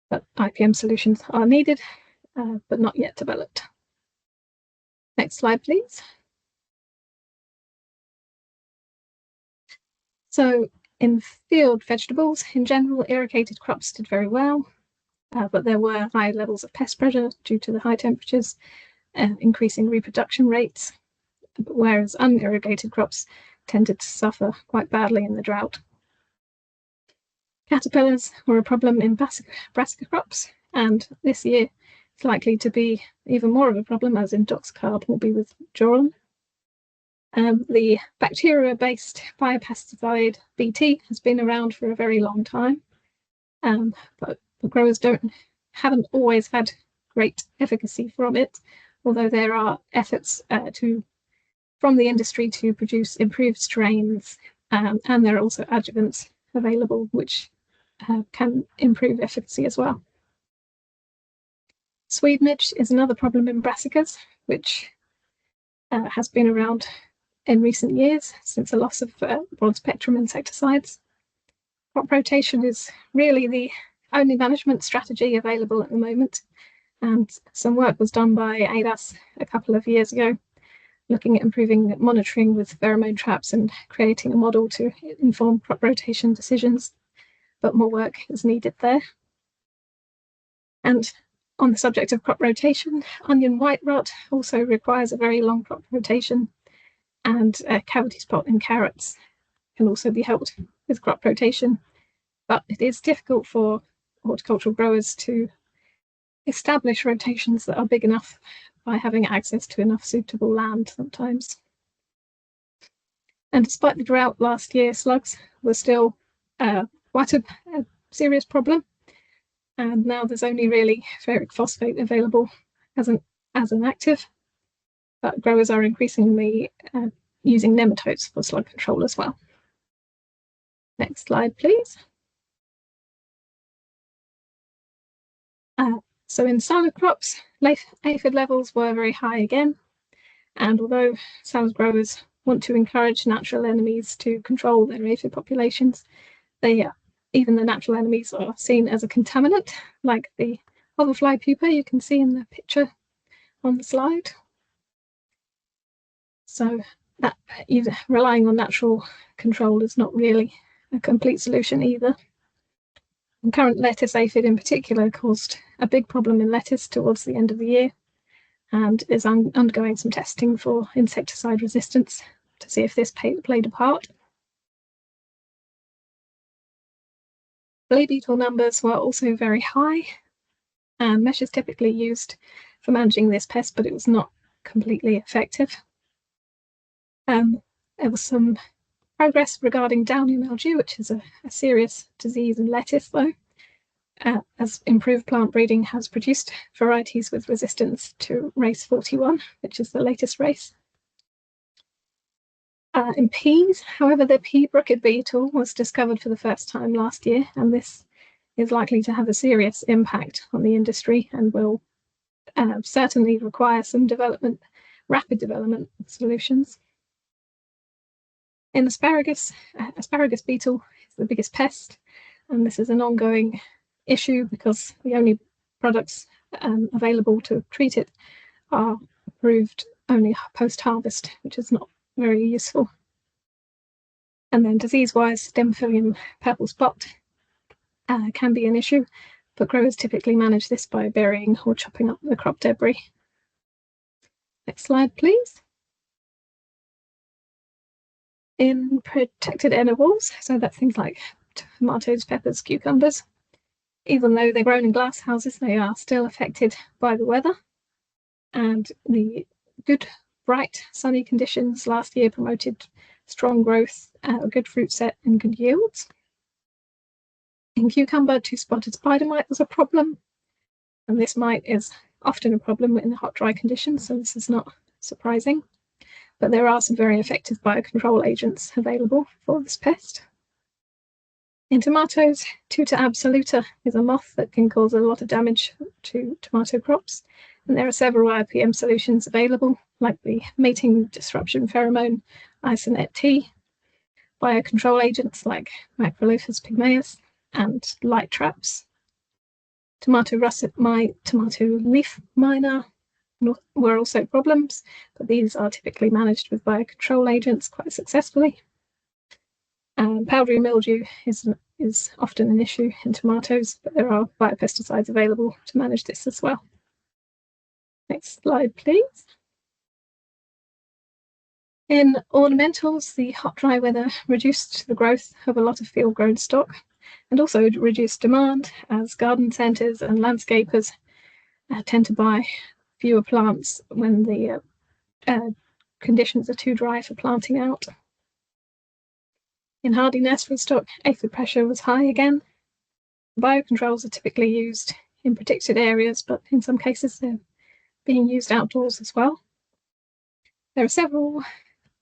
But IPM solutions are needed, but not yet developed. Next slide, please. So in field vegetables, in general, irrigated crops did very well, but there were high levels of pest pressure due to the high temperatures, increasing reproduction rates, whereas unirrigated crops tended to suffer quite badly in the drought. Caterpillars were a problem in brassica crops, and this year it's likely to be even more of a problem, as in Doxcarb will be withdrawn. The bacteria-based biopesticide BT has been around for a very long time, but the growers haven't always had great efficacy from it, although there are efforts from the industry to produce improved strains, and there are also adjuvants available which can improve efficacy as well. Swede midge is another problem in brassicas, which has been around in recent years since the loss of broad spectrum insecticides. Crop rotation is really the only management strategy available at the moment, and some work was done by ADAS a couple of years ago, looking at improving monitoring with pheromone traps and creating a model to inform crop rotation decisions, but more work is needed there. And on the subject of crop rotation, onion white rot also requires a very long crop rotation, and cavity spot in carrots can also be helped with crop rotation, but it is difficult for horticultural growers to establish rotations that are big enough by having access to enough suitable land sometimes. And despite the drought last year, slugs were still quite a serious problem, and now there's only really ferric phosphate available as an active, but growers are increasingly using nematodes for slug control as well. Next slide, please. So in salad crops, aphid levels were very high again, and although salad growers want to encourage natural enemies to control their aphid populations, even the natural enemies are seen as a contaminant, like the hoverfly pupa you can see in the picture on the slide. So that relying on natural control is not really a complete solution either. And current lettuce aphid in particular caused a big problem in lettuce towards the end of the year, and is undergoing some testing for insecticide resistance to see if this played a part. Flea beetle numbers were also very high, and mesh is typically used for managing this pest, but it was not completely effective. There was some progress regarding downy mildew, which is a serious disease in lettuce, though, as improved plant breeding has produced varieties with resistance to race 41, which is the latest race. In peas, however, the pea brookid beetle was discovered for the first time last year, and this is likely to have a serious impact on the industry and will certainly require some rapid development solutions. In asparagus beetle is the biggest pest, and this is an ongoing issue because the only products available to treat it are approved only post-harvest, which is not very useful. And then disease-wise, Demophylium purple spot can be an issue, but growers typically manage this by burying or chopping up the crop debris. Next slide, please. In protected edibles, so that's things like tomatoes, peppers, cucumbers, even though they're grown in glass houses, they are still affected by the weather. And the good, bright, sunny conditions last year promoted strong growth, a good fruit set, and good yields. In cucumber, two-spotted spider mite was a problem, and this mite is often a problem in hot, dry conditions, so this is not surprising. But there are some very effective biocontrol agents available for this pest. In tomatoes, Tuta absoluta is a moth that can cause a lot of damage to tomato crops, And there are several IPM solutions available, like the mating disruption pheromone IPMnet T, biocontrol agents like Macrolophus pygmaeus, and light traps. Tomato leaf miner were also problems, but these are typically managed with biocontrol agents quite successfully. Powdery mildew is often an issue in tomatoes, but there are biopesticides available to manage this as well. Next slide, please. In ornamentals, the hot, dry weather reduced the growth of a lot of field-grown stock and also reduced demand, as garden centres and landscapers tend to buy fewer plants when the conditions are too dry for planting out. In hardy nursery stock, aphid pressure was high again. Biocontrols are typically used in protected areas, but in some cases they're being used outdoors as well. There are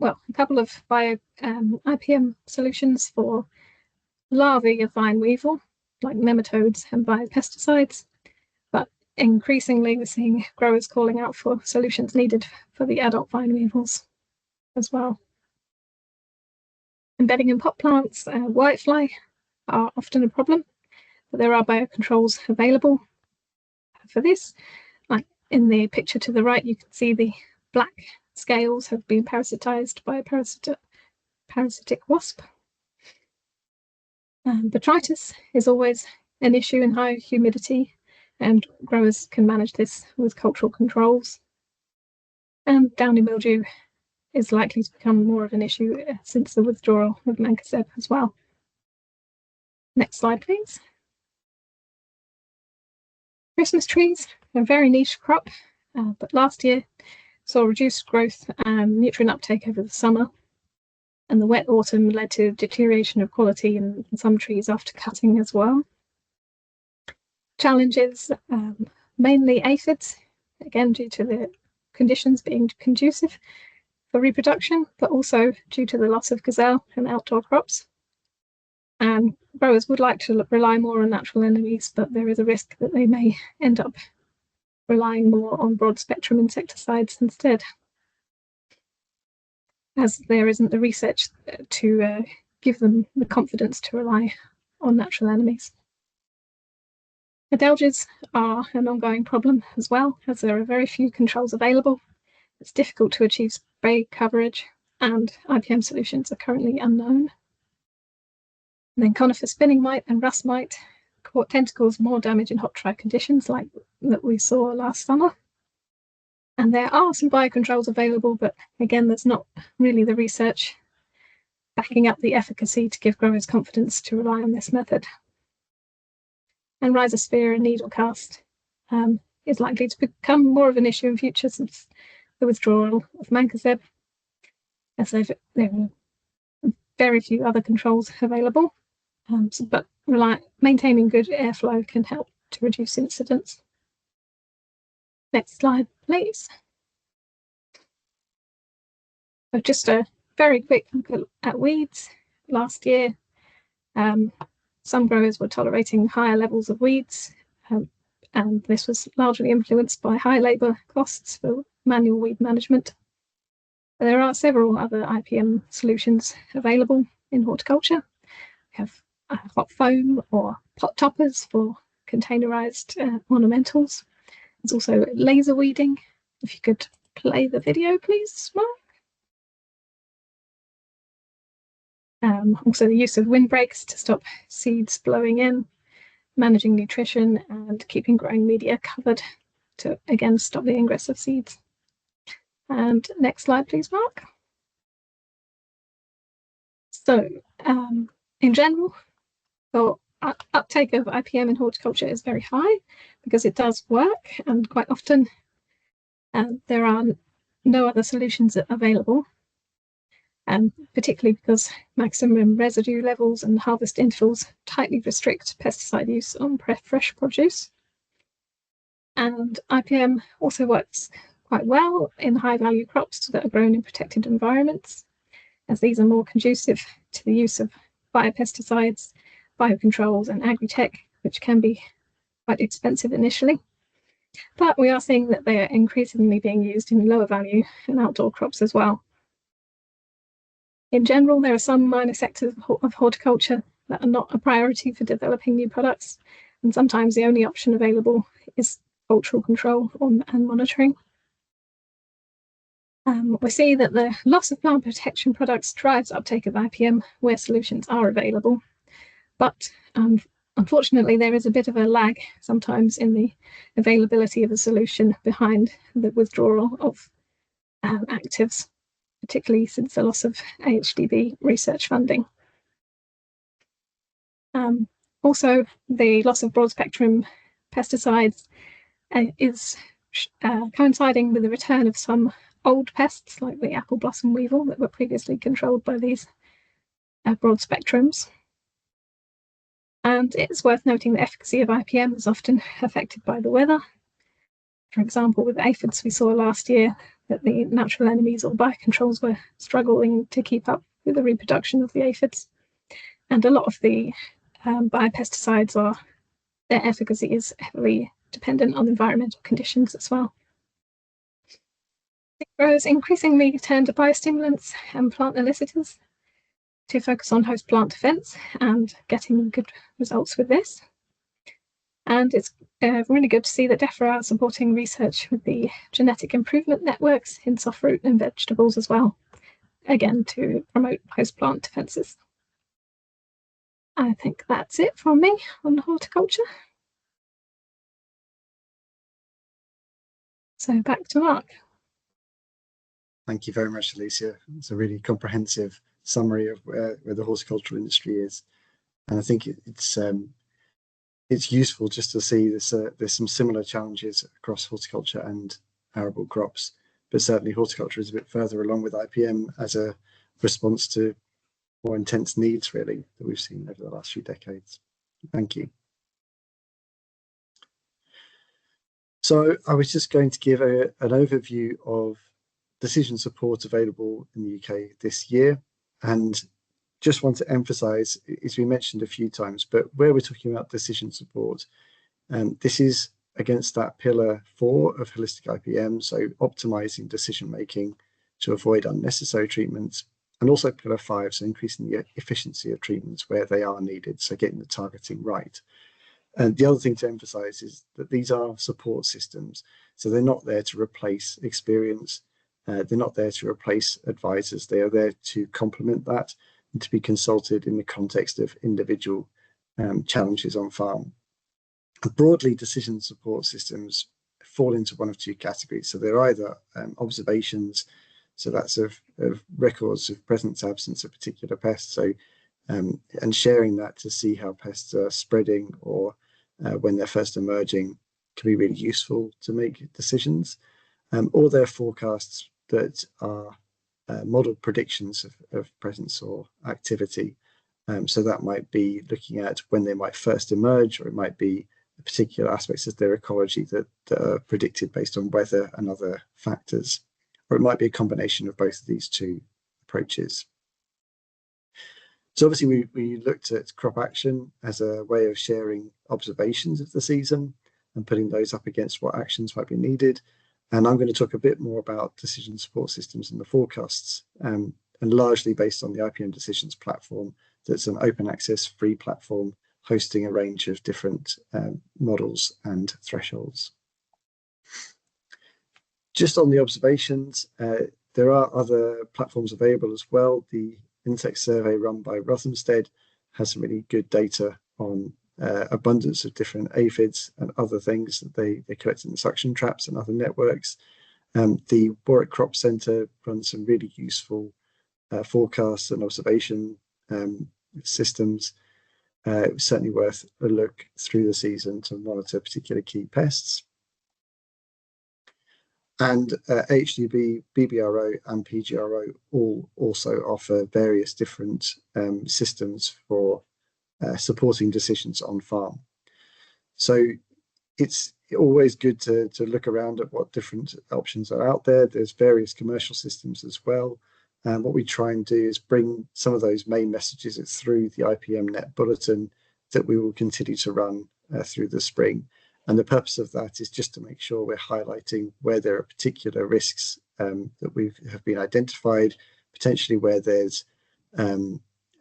a couple of IPM solutions for larvae of vine weevil, like nematodes and biopesticides, but increasingly we're seeing growers calling out for solutions needed for the adult vine weevils as well. Embedding in pot plants, whitefly are often a problem, but there are biocontrols available for this. Like in the picture to the right, you can see the black scales have been parasitized by a parasitic wasp. Botrytis is always an issue in high humidity, and growers can manage this with cultural controls. And downy mildew is likely to become more of an issue since the withdrawal of mancozeb as well. Next slide, please. Christmas trees are a very niche crop, but last year saw reduced growth and nutrient uptake over the summer, and the wet autumn led to deterioration of quality in some trees after cutting as well. Challenges, mainly aphids, again due to the conditions being conducive for reproduction, but also due to the loss of gazelle and outdoor crops. And growers would like to rely more on natural enemies, but there is a risk that they may end up relying more on broad spectrum insecticides instead, as there isn't the research to give them the confidence to rely on natural enemies. Adelgids are an ongoing problem as well, as there are very few controls available. It's difficult to achieve spray coverage, and IPM solutions are currently unknown. And then conifer spinning mite and rust mite tend to cause more damage in hot, dry conditions like that we saw last summer. And there are some biocontrols available, but again, there's not really the research backing up the efficacy to give growers confidence to rely on this method. And rhizosphere and needlecast is likely to become more of an issue in future since the withdrawal of mancozeb, as there are very few other controls available, but maintaining good airflow can help to reduce incidence. Next slide, please. So just a very quick look at weeds. Last year, some growers were tolerating higher levels of weeds, and this was largely influenced by high labour costs for manual weed management. There are several other IPM solutions available in horticulture. We have hot foam or pot toppers for containerised ornamentals. There's also laser weeding. If you could play the video, please, Mark. Also the use of windbreaks to stop seeds blowing in, managing nutrition and keeping growing media covered to, again, stop the ingress of seeds. And next slide, please, Mark. So in general, the uptake of IPM in horticulture is very high because it does work, and quite often there are no other solutions available, and particularly because maximum residue levels and harvest intervals tightly restrict pesticide use on fresh produce. And IPM also works quite well in high-value crops that are grown in protected environments, as these are more conducive to the use of biopesticides, biocontrols and agri-tech, which can be quite expensive initially. but we are seeing that they are increasingly being used in lower value and outdoor crops as well. In general, there are some minor sectors of horticulture that are not a priority for developing new products, and sometimes the only option available is cultural control and monitoring. We see that the loss of plant protection products drives uptake of IPM where solutions are available, but unfortunately there is a bit of a lag sometimes in the availability of a solution behind the withdrawal of actives, particularly since the loss of AHDB research funding. Also, the loss of broad-spectrum pesticides is coinciding with the return of some old pests like the apple blossom weevil that were previously controlled by these broad spectrums. And it's worth noting the efficacy of IPM is often affected by the weather. For example, with aphids, we saw last year that the natural enemies or biocontrols were struggling to keep up with the reproduction of the aphids. And a lot of the biopesticides, their efficacy is heavily dependent on environmental conditions as well. Growers increasingly turn to biostimulants and plant elicitors to focus on host plant defense and getting good results with this. And it's really good to see that DEFRA are supporting research with the genetic improvement networks in soft fruit and vegetables as well, again to promote host plant defenses. I think that's it from me on horticulture. So back to Mark. Thank you very much, Elysia. It's a really comprehensive summary of where the horticultural industry is, and I think it's useful just to see there's some similar challenges across horticulture and arable crops, but certainly horticulture is a bit further along with IPM as a response to more intense needs, really, that we've seen over the last few decades. Thank you. So I was just going to give an overview of decision support available in the UK this year, and just want to emphasize, it's been mentioned a few times, but where we're talking about decision support, this is against that pillar 4 of holistic IPM, so optimizing decision making to avoid unnecessary treatments, and also pillar 5, so increasing the efficiency of treatments where they are needed, so getting the targeting right. And the other thing to emphasize is that these are support systems, so they're not there to replace experience, they're not there to replace advisors, they are there to complement that and to be consulted in the context of individual challenges on farm. Broadly, decision support systems fall into one of two categories. So they're either observations, so that's of records of presence, absence of particular pests, so and sharing that to see how pests are spreading or when they're first emerging can be really useful to make decisions, or they're forecasts that are model predictions of presence or activity. So that might be looking at when they might first emerge, or it might be particular aspects of their ecology that are predicted based on weather and other factors, or it might be a combination of both of these two approaches. So obviously we looked at crop action as a way of sharing observations of the season and putting those up against what actions might be needed. And I'm going to talk a bit more about decision support systems and the forecasts, and largely based on the IPM Decisions platform. That's an open access free platform hosting a range of different models and thresholds. Just on the observations, there are other platforms available as well. The insect survey run by Rothamsted has some really good data on abundance of different aphids and other things that they collect in the suction traps and other networks. The Warwick Crop Centre runs some really useful forecasts and observation systems. It was certainly worth a look through the season to monitor particular key pests. And HDB, BBRO and PGRO all also offer various different systems for supporting decisions on farm. So it's always good to look around at what different options are out there. There's various commercial systems as well. And what we try and do is bring some of those main messages through the IPMnet bulletin that we will continue to run through the spring. And the purpose of that is just to make sure we're highlighting where there are particular risks that have been identified, potentially where there's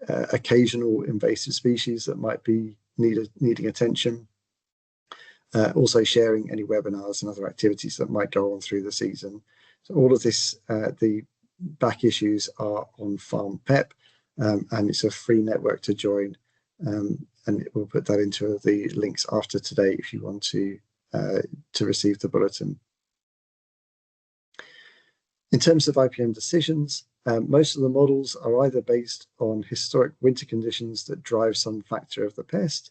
occasional invasive species that might be needing attention. Also sharing any webinars and other activities that might go on through the season. So all of this, the back issues are on Farm PEP, and it's a free network to join. And we'll put that into the links after today if you want to receive the bulletin. In terms of IPM decisions, most of the models are either based on historic winter conditions that drive some factor of the pest,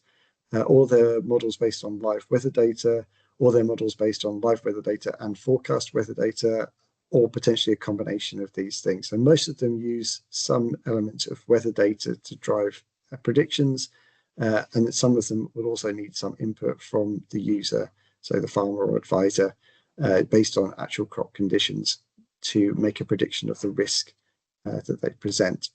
or they're models based on live weather data, or they're models based on live weather data and forecast weather data, or potentially a combination of these things. And most of them use some element of weather data to drive predictions, and some of them will also need some input from the user, so the farmer or advisor, based on actual crop conditions to make a prediction of the risk that they present.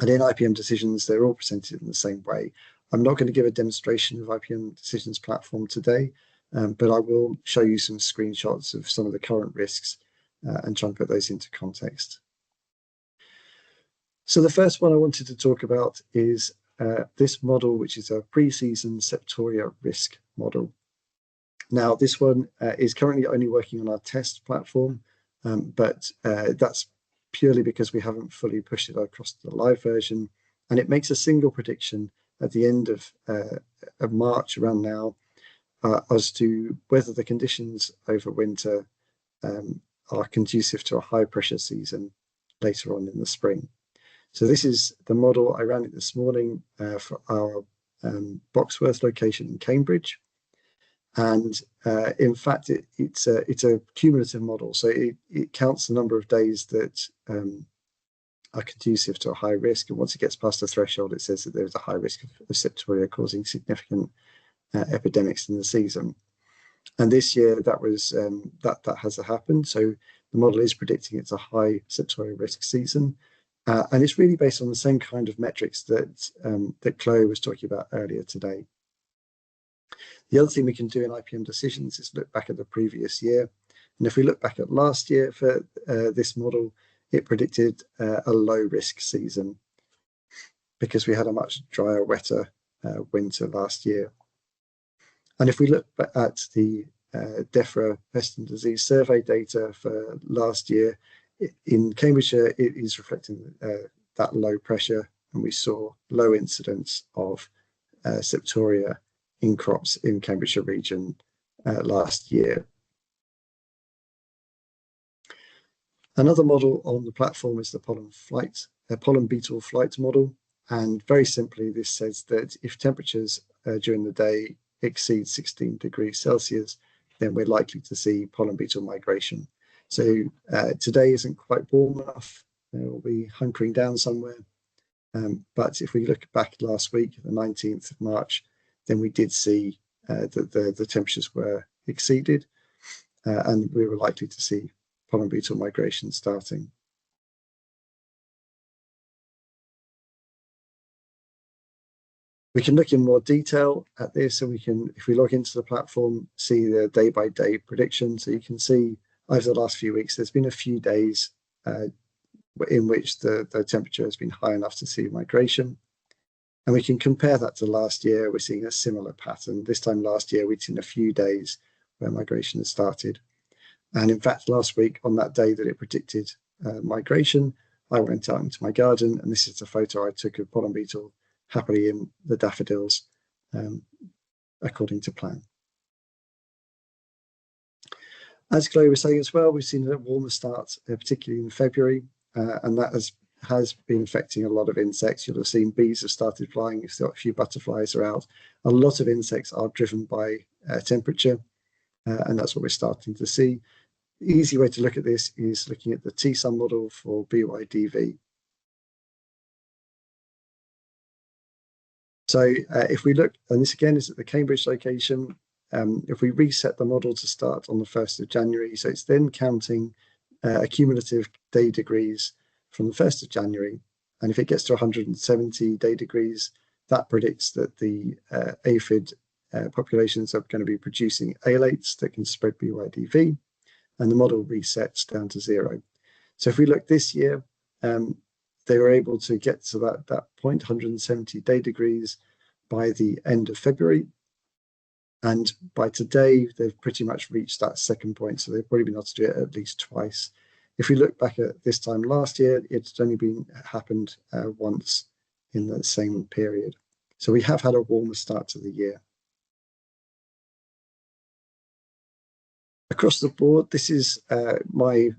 And in IPM decisions, they're all presented in the same way. I'm not going to give a demonstration of IPM decisions platform today, but I will show you some screenshots of some of the current risks and try and put those into context. So the first one I wanted to talk about is this model, which is a pre-season septoria risk model. Now, this one is currently only working on our test platform, but that's purely because we haven't fully pushed it across to the live version, and it makes a single prediction at the end of March around now as to whether the conditions over winter are conducive to a high pressure season later on in the spring. So this is the model. I ran it this morning for our Boxworth location in Cambridge. And in fact, it's a cumulative model. So it counts the number of days that are conducive to a high risk. And once it gets past the threshold, it says that there's a high risk of septoria causing significant epidemics in the season. And this year that was that has happened. So the model is predicting it's a high septoria risk season. And it's really based on the same kind of metrics that that Chloe was talking about earlier today. The other thing we can do in IPM decisions is look back at the previous year. And if we look back at last year for this model, it predicted a low risk season because we had a much drier, wetter winter last year. And if we look at the DEFRA Pest and Disease Survey data for last year, in Cambridgeshire, it is reflecting that low pressure, and we saw low incidence of septoria in crops in Cambridgeshire region last year. Another model on the platform is the pollen beetle flight model, and very simply this says that if temperatures during the day exceed 16 degrees Celsius, then we're likely to see pollen beetle migration. So today isn't quite warm enough, we'll be hunkering down somewhere, but if we look back last week, the 19th of March, then we did see that the temperatures were exceeded, and we were likely to see pollen beetle migration starting. We can look in more detail at this, and we can, if we log into the platform, see the day-by-day prediction. So you can see over the last few weeks, there's been a few days in which the temperature has been high enough to see migration. And we can compare that to last year. We're seeing a similar pattern. This time last year, we'd seen a few days where migration had started. And in fact, last week, on that day that it predicted migration, I went out into my garden, and this is a photo I took of pollen beetle happily in the daffodils according to plan. As Chloe was saying as well, we've seen a warmer start, particularly in February, and that has been affecting a lot of insects. You'll have seen bees have started flying. You've still got a few butterflies are out. A lot of insects are driven by temperature, and that's what we're starting to see. The easy way to look at this is looking at the TSUM model for BYDV. So if we look, and this again is at the Cambridge location, if we reset the model to start on the 1st of January, so it's then counting cumulative day degrees from the 1st of January. And if it gets to 170 day degrees, that predicts that the aphid populations are going to be producing alates that can spread BYDV, and the model resets down to 0. So if we look this year, they were able to get to that point, 170 day degrees, by the end of February. And by today, they've pretty much reached that second point. So they've probably been able to do it at least twice. If we look back at this time last year, it's only happened once in the same period. So we have had a warmer start to the year. Across the board, this is my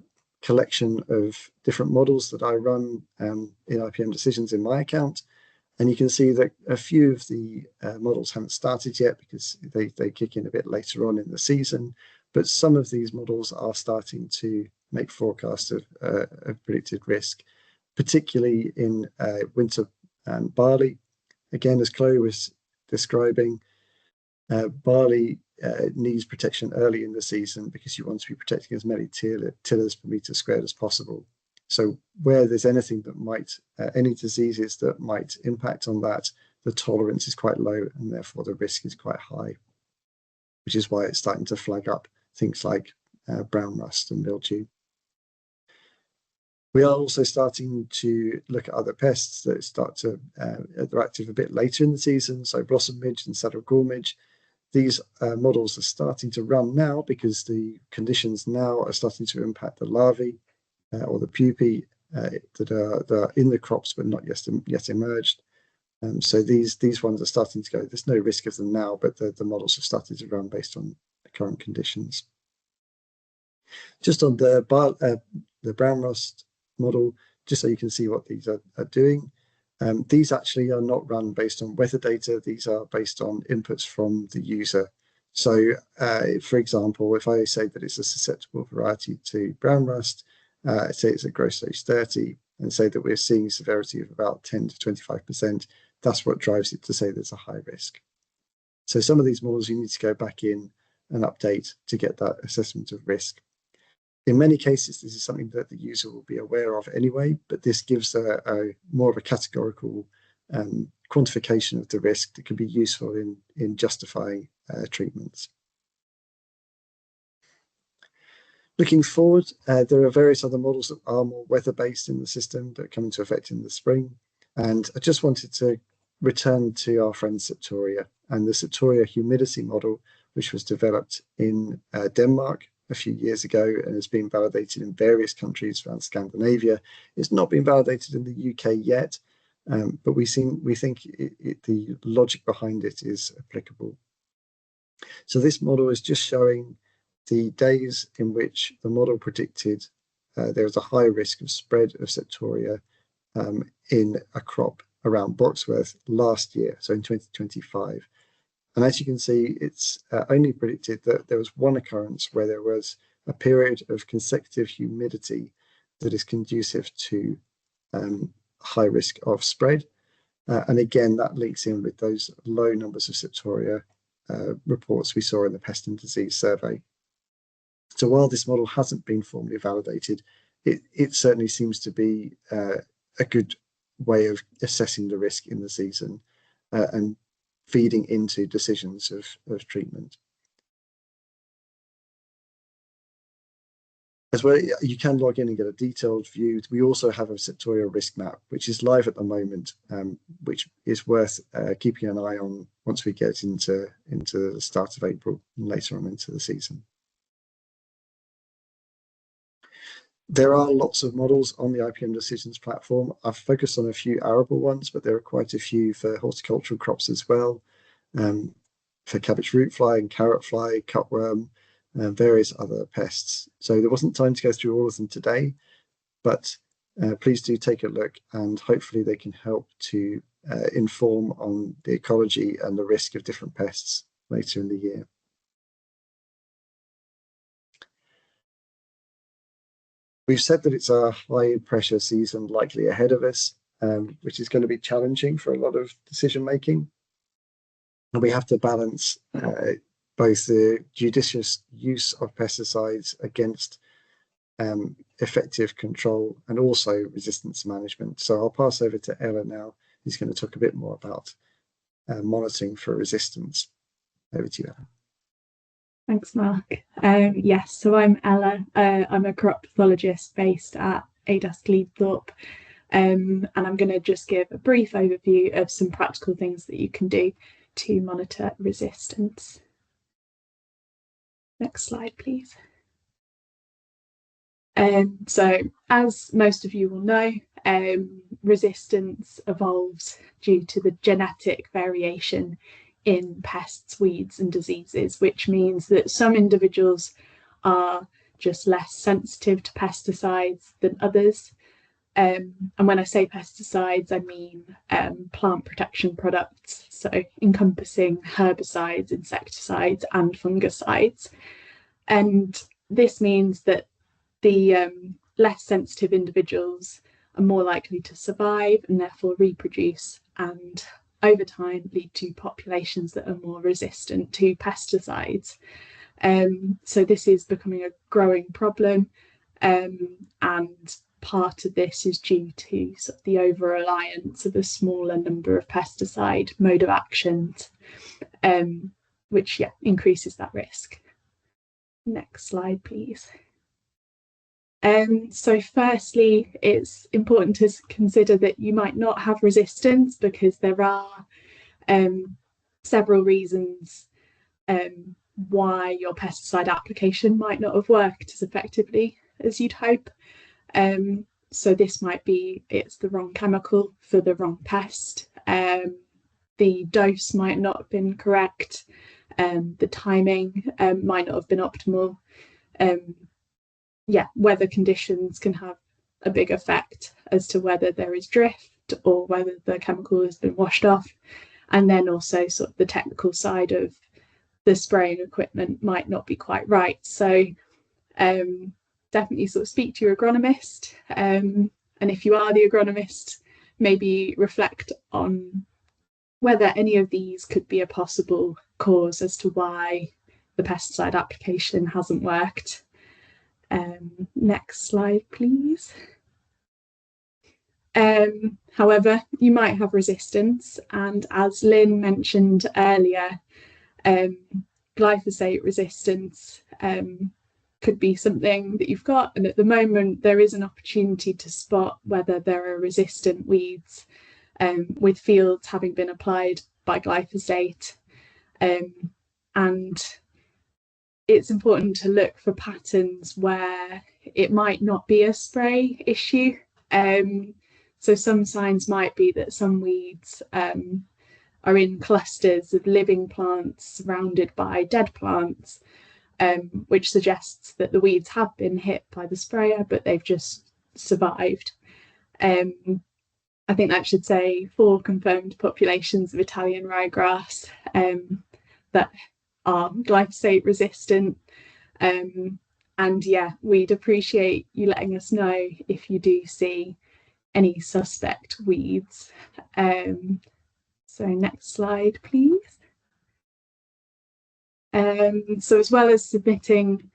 collection of different models that I run in IPM Decisions in my account. And you can see that a few of the models haven't started yet because they kick in a bit later on in the season. But some of these models are starting to make forecasts of predicted risk, particularly in winter barley. Again, as Chloe was describing, barley needs protection early in the season because you want to be protecting as many tillers per metre squared as possible. So where there's anything that might, any diseases that might impact on that, the tolerance is quite low and therefore the risk is quite high, which is why it's starting to flag up things like brown rust and mildew. We are also starting to look at other pests that they're active a bit later in the season, so blossom midge and saddle gall midge. These models are starting to run now because the conditions now are starting to impact the larvae or the pupae that are in the crops but not yet emerged. So these ones are starting to go. There's no risk of them now, but the models have started to run based on the current conditions. Just on the brown rust model, just so you can see what these are doing. These actually are not run based on weather data. These are based on inputs from the user. So, for example, if I say that it's a susceptible variety to brown rust, say it's a growth stage 30, and say that we're seeing severity of about 10 to 25%, that's what drives it to say there's a high risk. So some of these models you need to go back in and update to get that assessment of risk. In many cases, this is something that the user will be aware of anyway, but this gives a more of a categorical quantification of the risk that can be useful in justifying treatments. Looking forward, there are various other models that are more weather-based in the system that come into effect in the spring. And I just wanted to return to our friend Septoria and the Septoria humidity model, which was developed in Denmark a few years ago and has been validated in various countries around Scandinavia. It's not been validated in the UK yet, but we think the logic behind it is applicable. So this model is just showing the days in which the model predicted there was a high risk of spread of Septoria in a crop around Boxworth last year, so in 2025. And as you can see, it's only predicted that there was one occurrence where there was a period of consecutive humidity that is conducive to high risk of spread. And again, that links in with those low numbers of Septoria reports we saw in the Pest and Disease Survey. So while this model hasn't been formally validated, it certainly seems to be a good way of assessing the risk in the season and feeding into decisions of treatment. As well, you can log in and get a detailed view. We also have a Septoria risk map, which is live at the moment, which is worth keeping an eye on once we get into the start of April and later on into the season. There are lots of models on the IPM Decisions platform. I've focused on a few arable ones, but there are quite a few for horticultural crops as well, for cabbage root fly and carrot fly, cutworm, and various other pests. So there wasn't time to go through all of them today, but please do take a look and hopefully they can help to inform on the ecology and the risk of different pests later in the year. We've said that it's a high pressure season likely ahead of us, which is going to be challenging for a lot of decision making. And we have to balance both the judicious use of pesticides against effective control and also resistance management. So I'll pass over to Ella now, who's going to talk a bit more about monitoring for resistance. Over to you, Ella. Thanks, Mark. Yes, so I'm Ella. I'm a crop pathologist based at ADAS Glebethorpe, and I'm going to just give a brief overview of some practical things that you can do to monitor resistance. Next slide, please. So, as most of you will know, resistance evolves due to the genetic variation in pests, weeds and diseases, which means that some individuals are just less sensitive to pesticides than others. And when I say pesticides, I mean plant protection products, so encompassing herbicides, insecticides and fungicides. And this means that the less sensitive individuals are more likely to survive and therefore reproduce, and over time lead to populations that are more resistant to pesticides. So this is becoming a growing problem, and part of this is due to sort of the over-reliance of a smaller number of pesticide mode of actions, which increases that risk. Next slide, please. So firstly, it's important to consider that you might not have resistance because there are several reasons why your pesticide application might not have worked as effectively as you'd hope. So this might be it's the wrong chemical for the wrong pest, the dose might not have been correct, the timing might not have been optimal. Weather conditions can have a big effect as to whether there is drift or whether the chemical has been washed off. And then also sort of the technical side of the spraying equipment might not be quite right. So definitely sort of speak to your agronomist. And if you are the agronomist, maybe reflect on whether any of these could be a possible cause as to why the pesticide application hasn't worked. Next slide, please. However, you might have resistance, and as Lynn mentioned earlier, glyphosate resistance could be something that you've got, and at the moment there is an opportunity to spot whether there are resistant weeds with fields having been applied by glyphosate, and it's important to look for patterns where it might not be a spray issue. So some signs might be that some weeds are in clusters of living plants surrounded by dead plants, which suggests that the weeds have been hit by the sprayer, but they've just survived. I think that should say 4 confirmed populations of Italian ryegrass that are glyphosate resistant. And we'd appreciate you letting us know if you do see any suspect weeds. So next slide, please. So as well as submitting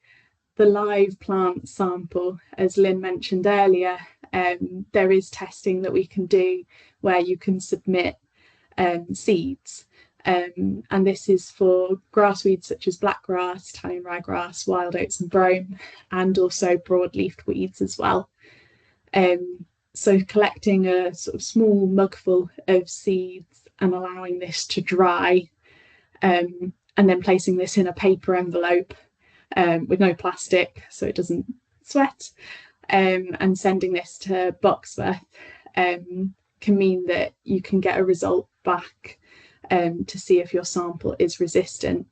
the live plant sample, as Lynn mentioned earlier, there is testing that we can do where you can submit seeds. And this is for grass weeds such as blackgrass, Italian ryegrass, wild oats and brome, and also broadleafed weeds as well. So collecting a sort of small mugful of seeds and allowing this to dry, and then placing this in a paper envelope with no plastic so it doesn't sweat, and sending this to Boxworth can mean that you can get a result back to see if your sample is resistant.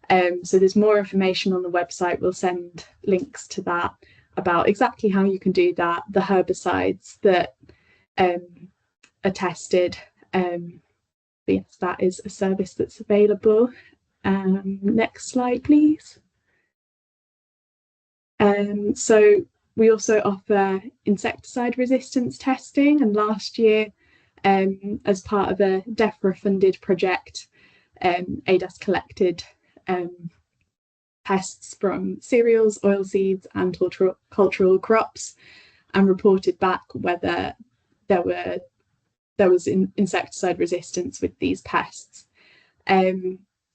So there's more information on the website. We'll send links to that about exactly how you can do that, the herbicides that are tested. But yes, that is a service that's available. Next slide, please. So we also offer insecticide resistance testing, and last year, as part of a DEFRA-funded project, ADAS collected pests from cereals, oilseeds and horticultural crops and reported back whether there was insecticide resistance with these pests.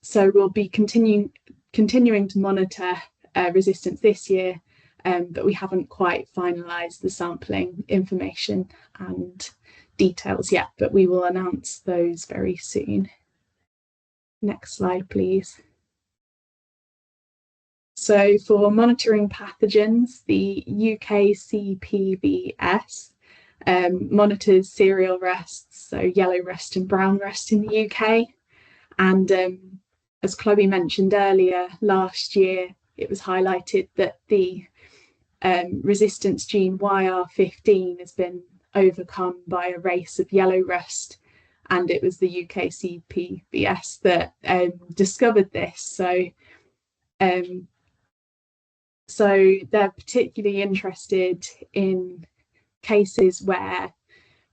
So we'll be continuing to monitor resistance this year, but we haven't quite finalised the sampling information and details yet, but we will announce those very soon. Next slide, please. So for monitoring pathogens, the UKCPBS monitors cereal rusts, so yellow rust and brown rust in the UK. And as Chloe mentioned earlier, last year it was highlighted that the resistance gene YR15 has been overcome by a race of yellow rust, and it was the UKCPBS that discovered this. So they're particularly interested in cases where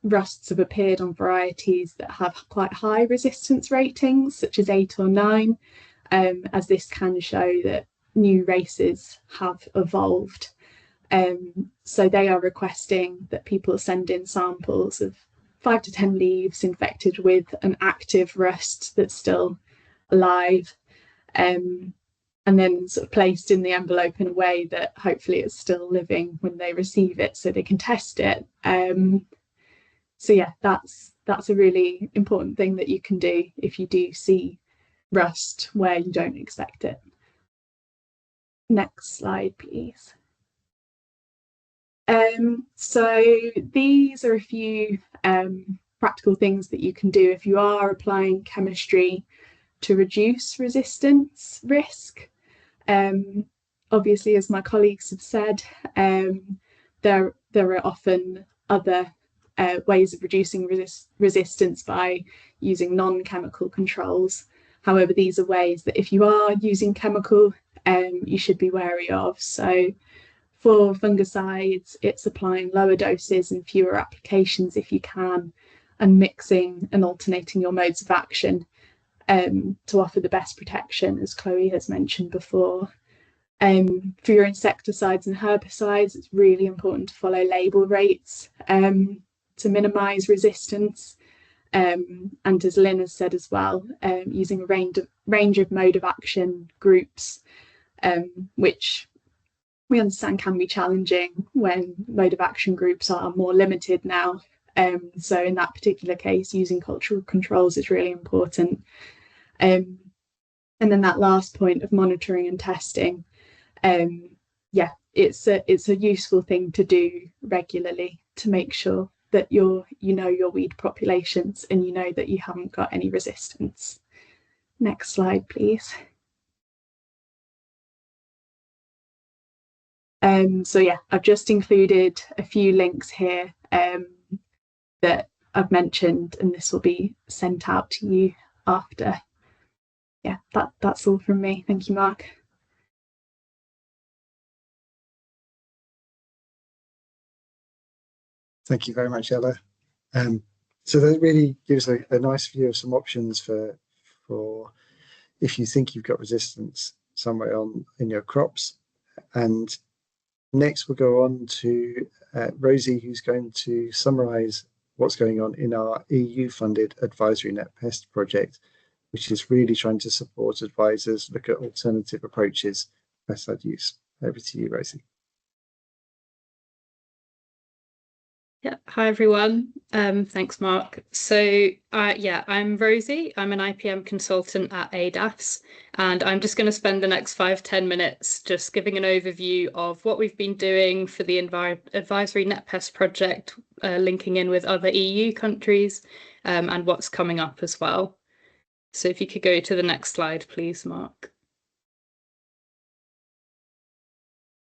rusts have appeared on varieties that have quite high resistance ratings, such as 8 or 9, as this can show that new races have evolved. So they are requesting that people send in samples of 5 to 10 leaves infected with an active rust that's still alive, and then sort of placed in the envelope in a way that hopefully it's still living when they receive it, so they can test it. So yeah, that's a really important thing that you can do if you do see rust where you don't expect it. Next slide, please. So these are a few practical things that you can do if you are applying chemistry to reduce resistance risk. Obviously, as my colleagues have said, there are often other ways of reducing resistance by using non-chemical controls. However, these are ways that if you are using chemical, you should be wary of. So for fungicides, it's applying lower doses and fewer applications if you can, and mixing and alternating your modes of action to offer the best protection, as Chloe has mentioned before. For your insecticides and herbicides, it's really important to follow label rates to minimise resistance. And as Lynn has said as well, using a range of mode of action groups, which we understand can be challenging when mode of action groups are more limited now. So in that particular case, using cultural controls is really important. And then that last point of monitoring and testing, yeah, it's a useful thing to do regularly to make sure that you know your weed populations and you know that you haven't got any resistance. Next slide, please. So yeah, I've just included a few links here that I've mentioned, and this will be sent out to you after. Yeah, that's all from me. Thank you, Mark. Thank you very much, Ella. So that really gives a nice view of some options for if you think you've got resistance somewhere in your crops. And next we'll go on to Rosie, who's going to summarise what's going on in our EU-funded AdvisoryNetPest project, which is really trying to support advisors look at alternative approaches to pesticide use. Over to you, Rosie. Yeah, hi everyone. Thanks, Mark. So yeah, I'm Rosie. I'm an IPM consultant at ADAS, and I'm just going to spend the next 5-10 minutes just giving an overview of what we've been doing for the AdvisoryNetPest project, linking in with other EU countries, and what's coming up as well. So if you could go to the next slide, please, Mark.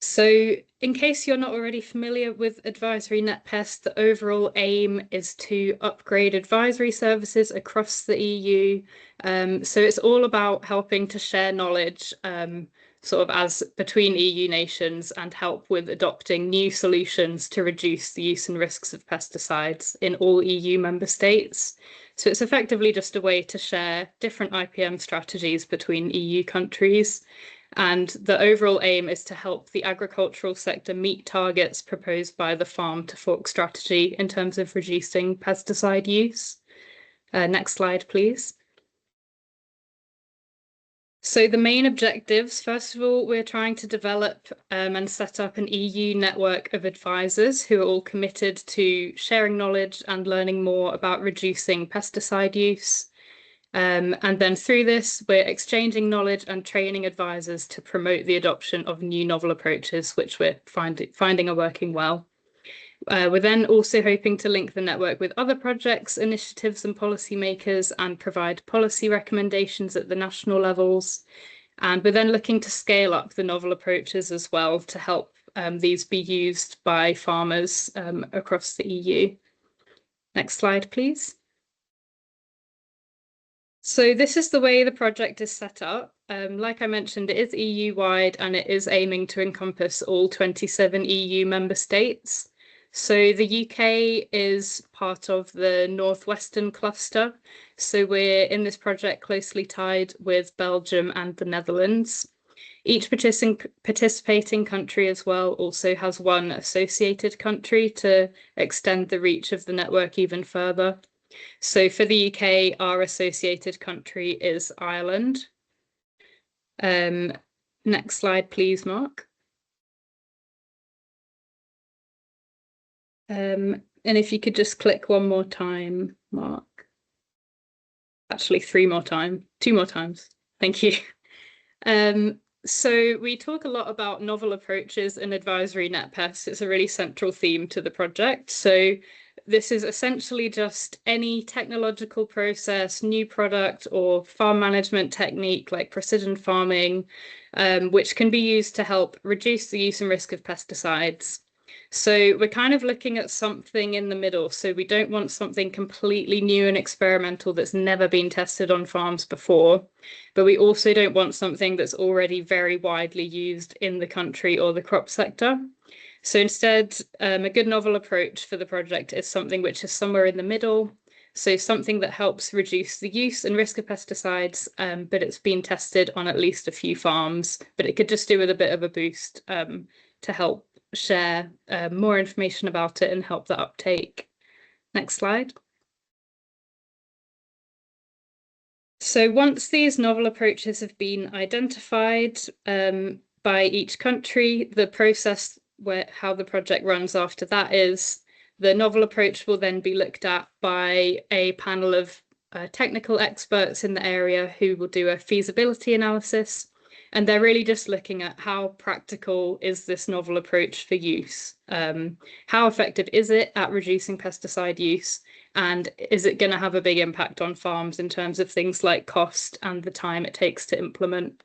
So in case you're not already familiar with AdvisoryNetPest, the overall aim is to upgrade advisory services across the EU. So it's all about helping to share knowledge sort of as between EU nations and help with adopting new solutions to reduce the use and risks of pesticides in all EU member states. So it's effectively just a way to share different IPM strategies between EU countries. And the overall aim is to help the agricultural sector meet targets proposed by the Farm to Fork strategy in terms of reducing pesticide use. Next slide, please. So the main objectives, first of all, we're trying to develop and set up an EU network of advisors who are all committed to sharing knowledge and learning more about reducing pesticide use. And then through this, we're exchanging knowledge and training advisors to promote the adoption of new novel approaches, which we're finding are working well. We're then also hoping to link the network with other projects, initiatives and policymakers and provide policy recommendations at the national levels. And we're then looking to scale up the novel approaches as well to help these be used by farmers across the EU. Next slide, please. So this is the way the project is set up. Like I mentioned, it is EU-wide and it is aiming to encompass all 27 EU member states. So the UK is part of the Northwestern cluster. So we're in this project closely tied with Belgium and the Netherlands. Each participating country as well also has one associated country to extend the reach of the network even further. So for the UK, our associated country is Ireland. Next slide, please, Mark. And if you could just click one more time, Mark. Actually, two more times. Thank you. So we talk a lot about novel approaches in AdvisoryNetPest. It's a really central theme to the project. So this is essentially just any technological process, new product or farm management technique like precision farming, which can be used to help reduce the use and risk of pesticides. So we're kind of looking at something in the middle. So we don't want something completely new and experimental that's never been tested on farms before, but we also don't want something that's already very widely used in the country or the crop sector. So instead, a good novel approach for the project is something which is somewhere in the middle. So something that helps reduce the use and risk of pesticides, but it's been tested on at least a few farms, but it could just do with a bit of a boost to help share more information about it and help the uptake. Next slide. So once these novel approaches have been identified by each country, the process how the project runs after that is the novel approach will then be looked at by a panel of technical experts in the area who will do a feasibility analysis. And they're really just looking at how practical is this novel approach for use? How effective is it at reducing pesticide use? And is it going to have a big impact on farms in terms of things like cost and the time it takes to implement?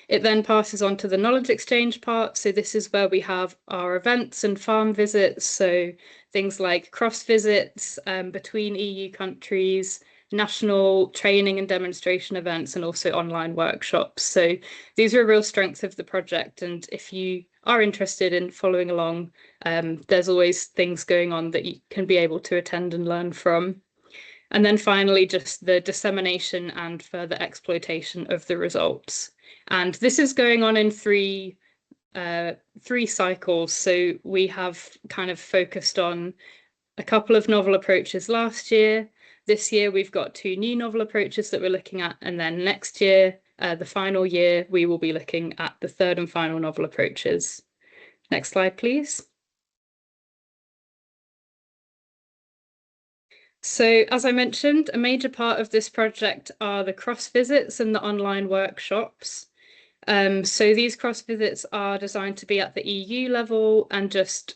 It then passes on to the knowledge exchange part. So this is where we have our events and farm visits. So things like cross visits between EU countries, national training and demonstration events, and also online workshops. So these are a real strength of the project. And if you are interested in following along, there's always things going on that you can be able to attend and learn from. And then finally, just the dissemination and further exploitation of the results. And this is going on in three cycles. So we have kind of focused on a couple of novel approaches last year. This year, we've got 2 new novel approaches that we're looking at. And then next year, the final year, we will be looking at the 3rd and final novel approaches. Next slide, please. So as I mentioned, a major part of this project are the cross visits and the online workshops. So these cross visits are designed to be at the EU level and just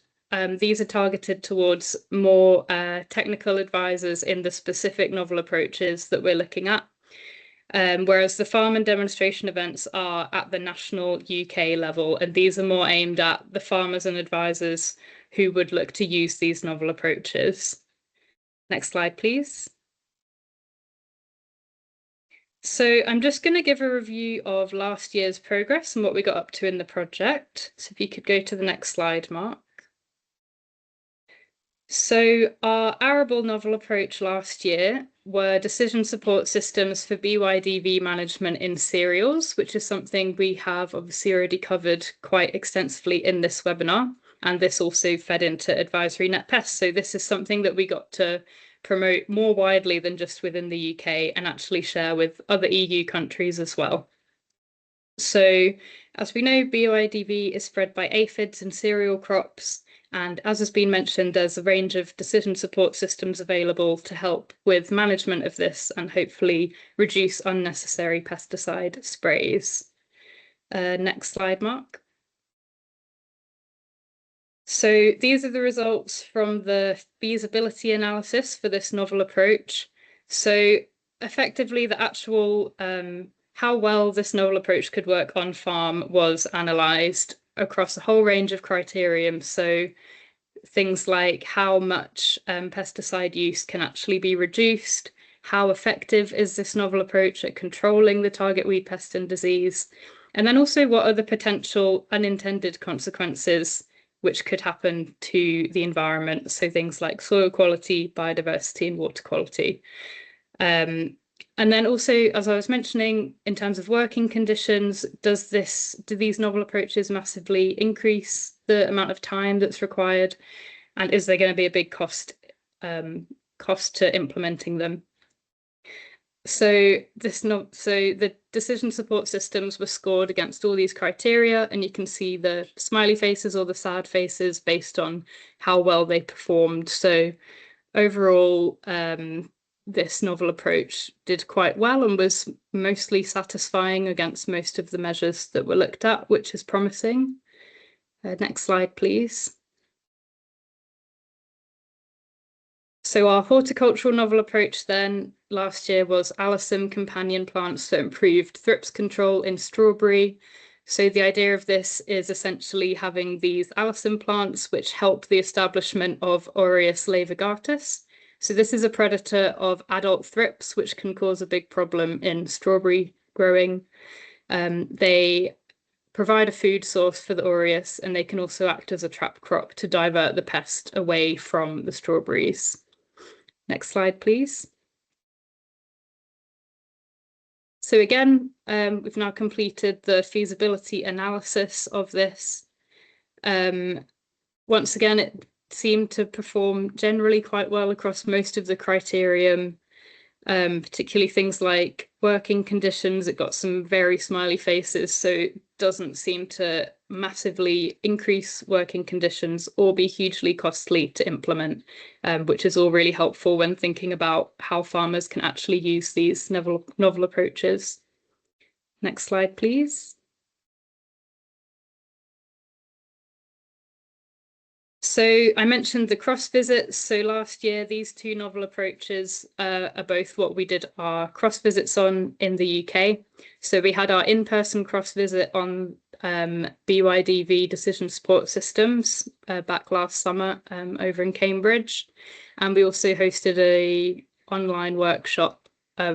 these are targeted towards more technical advisors in the specific novel approaches that we're looking at. Whereas the farm and demonstration events are at the national UK level, and these are more aimed at the farmers and advisors who would look to use these novel approaches. Next slide, please. So I'm just going to give a review of last year's progress and what we got up to in the project. So if you could go to the next slide, Mark. So our Arable novel approach last year were decision support systems for BYDV management in cereals, which is something we have obviously already covered quite extensively in this webinar. And this also fed into AdvisoryNetPest. So this is something that we got to promote more widely than just within the UK and actually share with other EU countries as well. So, as we know, BOIDV is spread by aphids and cereal crops. And as has been mentioned, there's a range of decision support systems available to help with management of this and hopefully reduce unnecessary pesticide sprays. Next slide, Mark. So these are the results from the feasibility analysis for this novel approach. So effectively, the actual how well this novel approach could work on farm was analysed across a whole range of criterion. So things like how much pesticide use can actually be reduced, how effective is this novel approach at controlling the target weed, pest and disease, and then also what are the potential unintended consequences which could happen to the environment. So things like soil quality, biodiversity and water quality. And then also, as I was mentioning, in terms of working conditions, do these novel approaches massively increase the amount of time that's required? And is there going to be a big cost to implementing them? So the decision support systems were scored against all these criteria, and you can see the smiley faces or the sad faces based on how well they performed. So overall, this novel approach did quite well and was mostly satisfying against most of the measures that were looked at, which is promising. Next slide, please. So our horticultural novel approach then last year was Alyssum companion plants that improved thrips control in strawberry. So the idea of this is essentially having these Alyssum plants which help the establishment of Aureus laevigatus. So this is a predator of adult thrips, which can cause a big problem in strawberry growing. They provide a food source for the Aureus, and they can also act as a trap crop to divert the pest away from the strawberries. Next slide, please. So again, we've now completed the feasibility analysis of this. Once again, it seemed to perform generally quite well across most of the criterion, particularly things like working conditions. It got some very smiley faces, so it doesn't seem to massively increase working conditions or be hugely costly to implement, which is all really helpful when thinking about how farmers can actually use these novel approaches. Next slide, please. So I mentioned the cross visits. So last year, these two novel approaches are both what we did our cross visits on in the UK. So we had our in-person cross visit on BYDV decision support systems back last summer over in Cambridge. And we also hosted an online workshop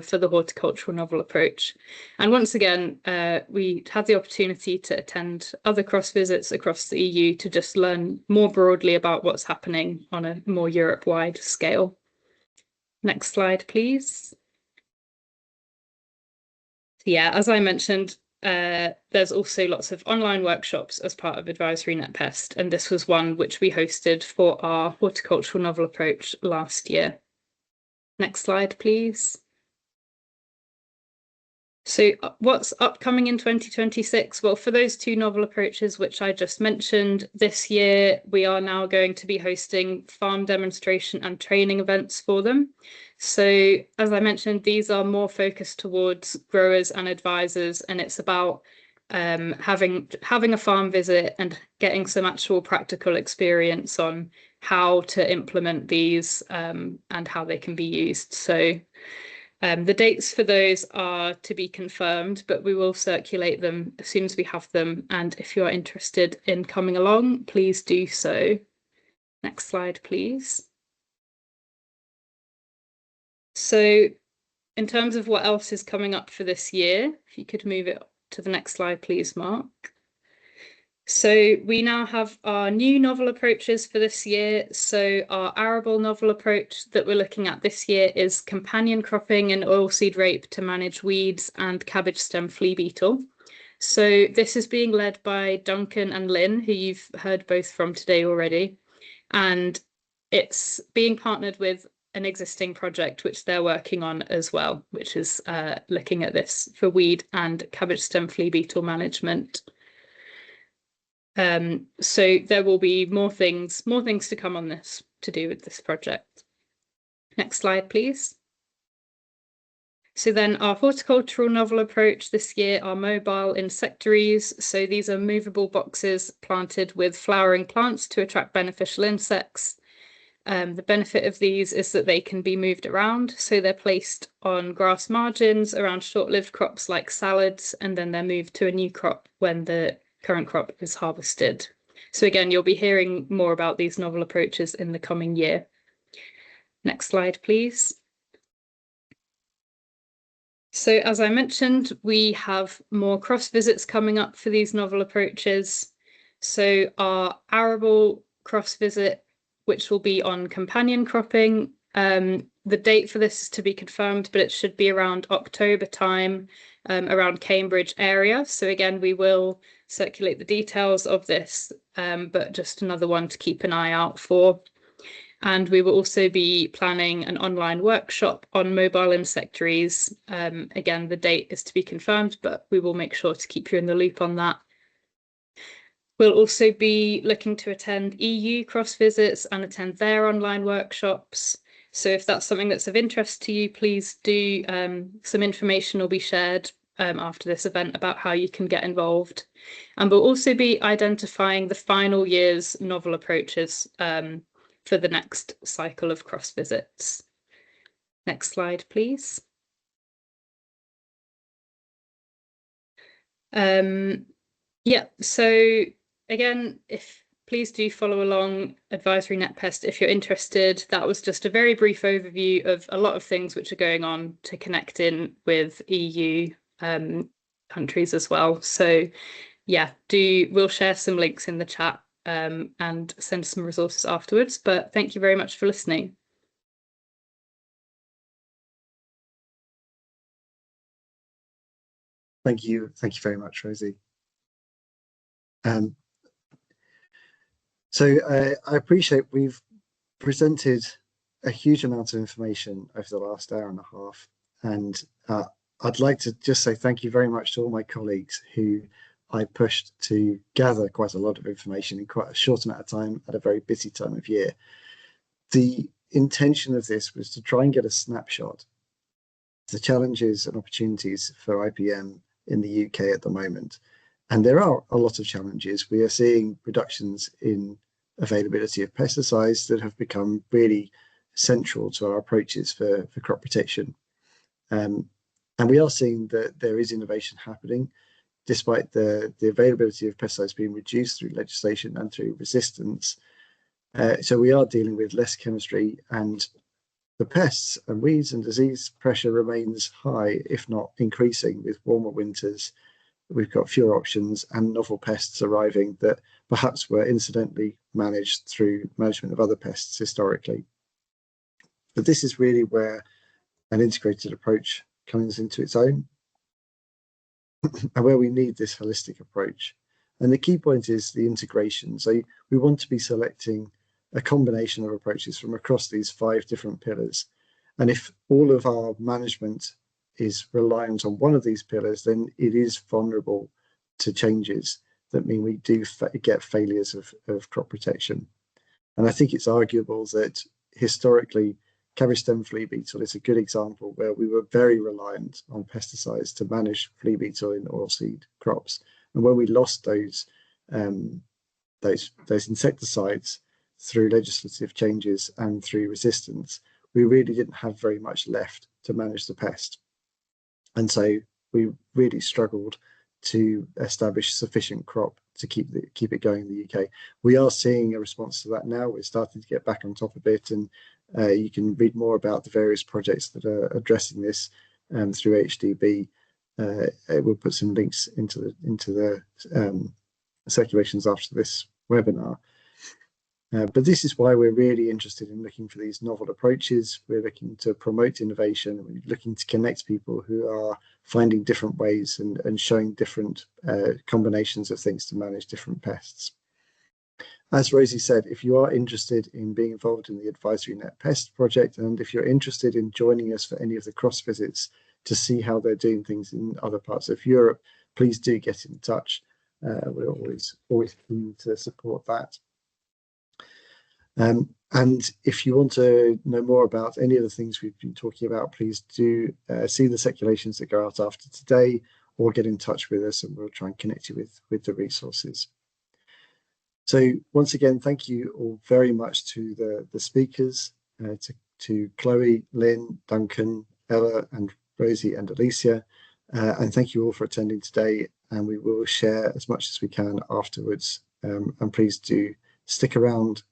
for the horticultural novel approach. And once again, we had the opportunity to attend other cross visits across the EU to just learn more broadly about what's happening on a more Europe-wide scale. Next slide, please. Yeah, as I mentioned, there's also lots of online workshops as part of AdvisoryNetPest, and this was one which we hosted for our horticultural novel approach last year. Next slide, please. So what's upcoming in 2026? Well, for those two novel approaches, which I just mentioned, this year we are now going to be hosting farm demonstration and training events for them. So as I mentioned, these are more focused towards growers and advisors, and it's about having a farm visit and getting some actual practical experience on how to implement these and how they can be used. So the dates for those are to be confirmed, but we will circulate them as soon as we have them. And if you are interested in coming along, please do so. Next slide, please. So in terms of what else is coming up for this year, if you could move it to the next slide, please, Mark. So we now have our new novel approaches for this year. So our arable novel approach that we're looking at this year is companion cropping and oilseed rape to manage weeds and cabbage stem flea beetle. So this is being led by Duncan and Lynn, who you've heard both from today already. And it's being partnered with an existing project which they're working on as well, which is looking at this for weed and cabbage stem flea beetle management. So there will be more things to come on this to do with this project. Next slide, please. So then our horticultural novel approach this year are mobile insectaries. So these are movable boxes planted with flowering plants to attract beneficial insects. The benefit of these is that they can be moved around. So they're placed on grass margins around short-lived crops like salads, and then they're moved to a new crop when the current crop is harvested. So again, you'll be hearing more about these novel approaches in the coming year. Next slide, please. So as I mentioned, we have more cross visits coming up for these novel approaches. So our arable cross visit, which will be on companion cropping. The date for this is to be confirmed, but it should be around October time, around Cambridge area. So again, we will circulate the details of this, but just another one to keep an eye out for. And we will also be planning an online workshop on mobile insectaries. Again, the date is to be confirmed, but we will make sure to keep you in the loop on that. We'll also be looking to attend EU cross visits and attend their online workshops. So if that's something that's of interest to you, please do. Some information will be shared after this event about how you can get involved. And we'll also be identifying the final year's novel approaches for the next cycle of cross visits. Next slide, please. Yeah, so again, please do follow along AdvisoryNetPest if you're interested. That was just a very brief overview of a lot of things which are going on to connect in with EU countries as well. So yeah, we'll share some links in the chat and send some resources afterwards. But thank you very much for listening. Thank you very much, Rosie. So I appreciate we've presented a huge amount of information over the last hour and a half, and I'd like to just say thank you very much to all my colleagues who I pushed to gather quite a lot of information in quite a short amount of time at a very busy time of year. The intention of this was to try and get a snapshot of the challenges and opportunities for IPM in the UK at the moment. And there are a lot of challenges. We are seeing reductions in availability of pesticides that have become really central to our approaches for crop protection. And we are seeing that there is innovation happening, despite the availability of pesticides being reduced through legislation and through resistance. So we are dealing with less chemistry, and the pests and weeds and disease pressure remains high, if not increasing, with warmer winters. We've got fewer options and novel pests arriving that perhaps were incidentally managed through management of other pests historically. But this is really where an integrated approach comes into its own, and where we need this holistic approach. And the key point is the integration. So we want to be selecting a combination of approaches from across these 5 different pillars. And if all of our management is reliant on one of these pillars, then it is vulnerable to changes that mean we do get failures of crop protection. And I think it's arguable that historically, cabbage stem flea beetle is a good example where we were very reliant on pesticides to manage flea beetle in oilseed crops. And when we lost those insecticides through legislative changes and through resistance, we really didn't have very much left to manage the pest. And so we really struggled to establish sufficient crop to keep it going in the UK. We are seeing a response to that now. We're starting to get back on top of it, and you can read more about the various projects that are addressing this through HDB. We'll put some links into the circulations after this webinar. But this is why we're really interested in looking for these novel approaches. We're looking to promote innovation, and we're looking to connect people who are finding different ways and showing different combinations of things to manage different pests. As Rosie said, if you are interested in being involved in the AdvisoryNetPest project, and if you're interested in joining us for any of the cross visits to see how they're doing things in other parts of Europe, please do get in touch. We're always keen to support that. And if you want to know more about any of the things we've been talking about, please do see the circulations that go out after today, or get in touch with us and we'll try and connect you with the resources. So once again, thank you all very much to the speakers, to Chloe, Lynn, Duncan, Ella and Rosie and Elysia, and thank you all for attending today, and we will share as much as we can afterwards, and please do stick around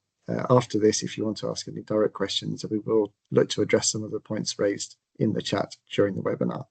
after this if you want to ask any direct questions, and we will look to address some of the points raised in the chat during the webinar.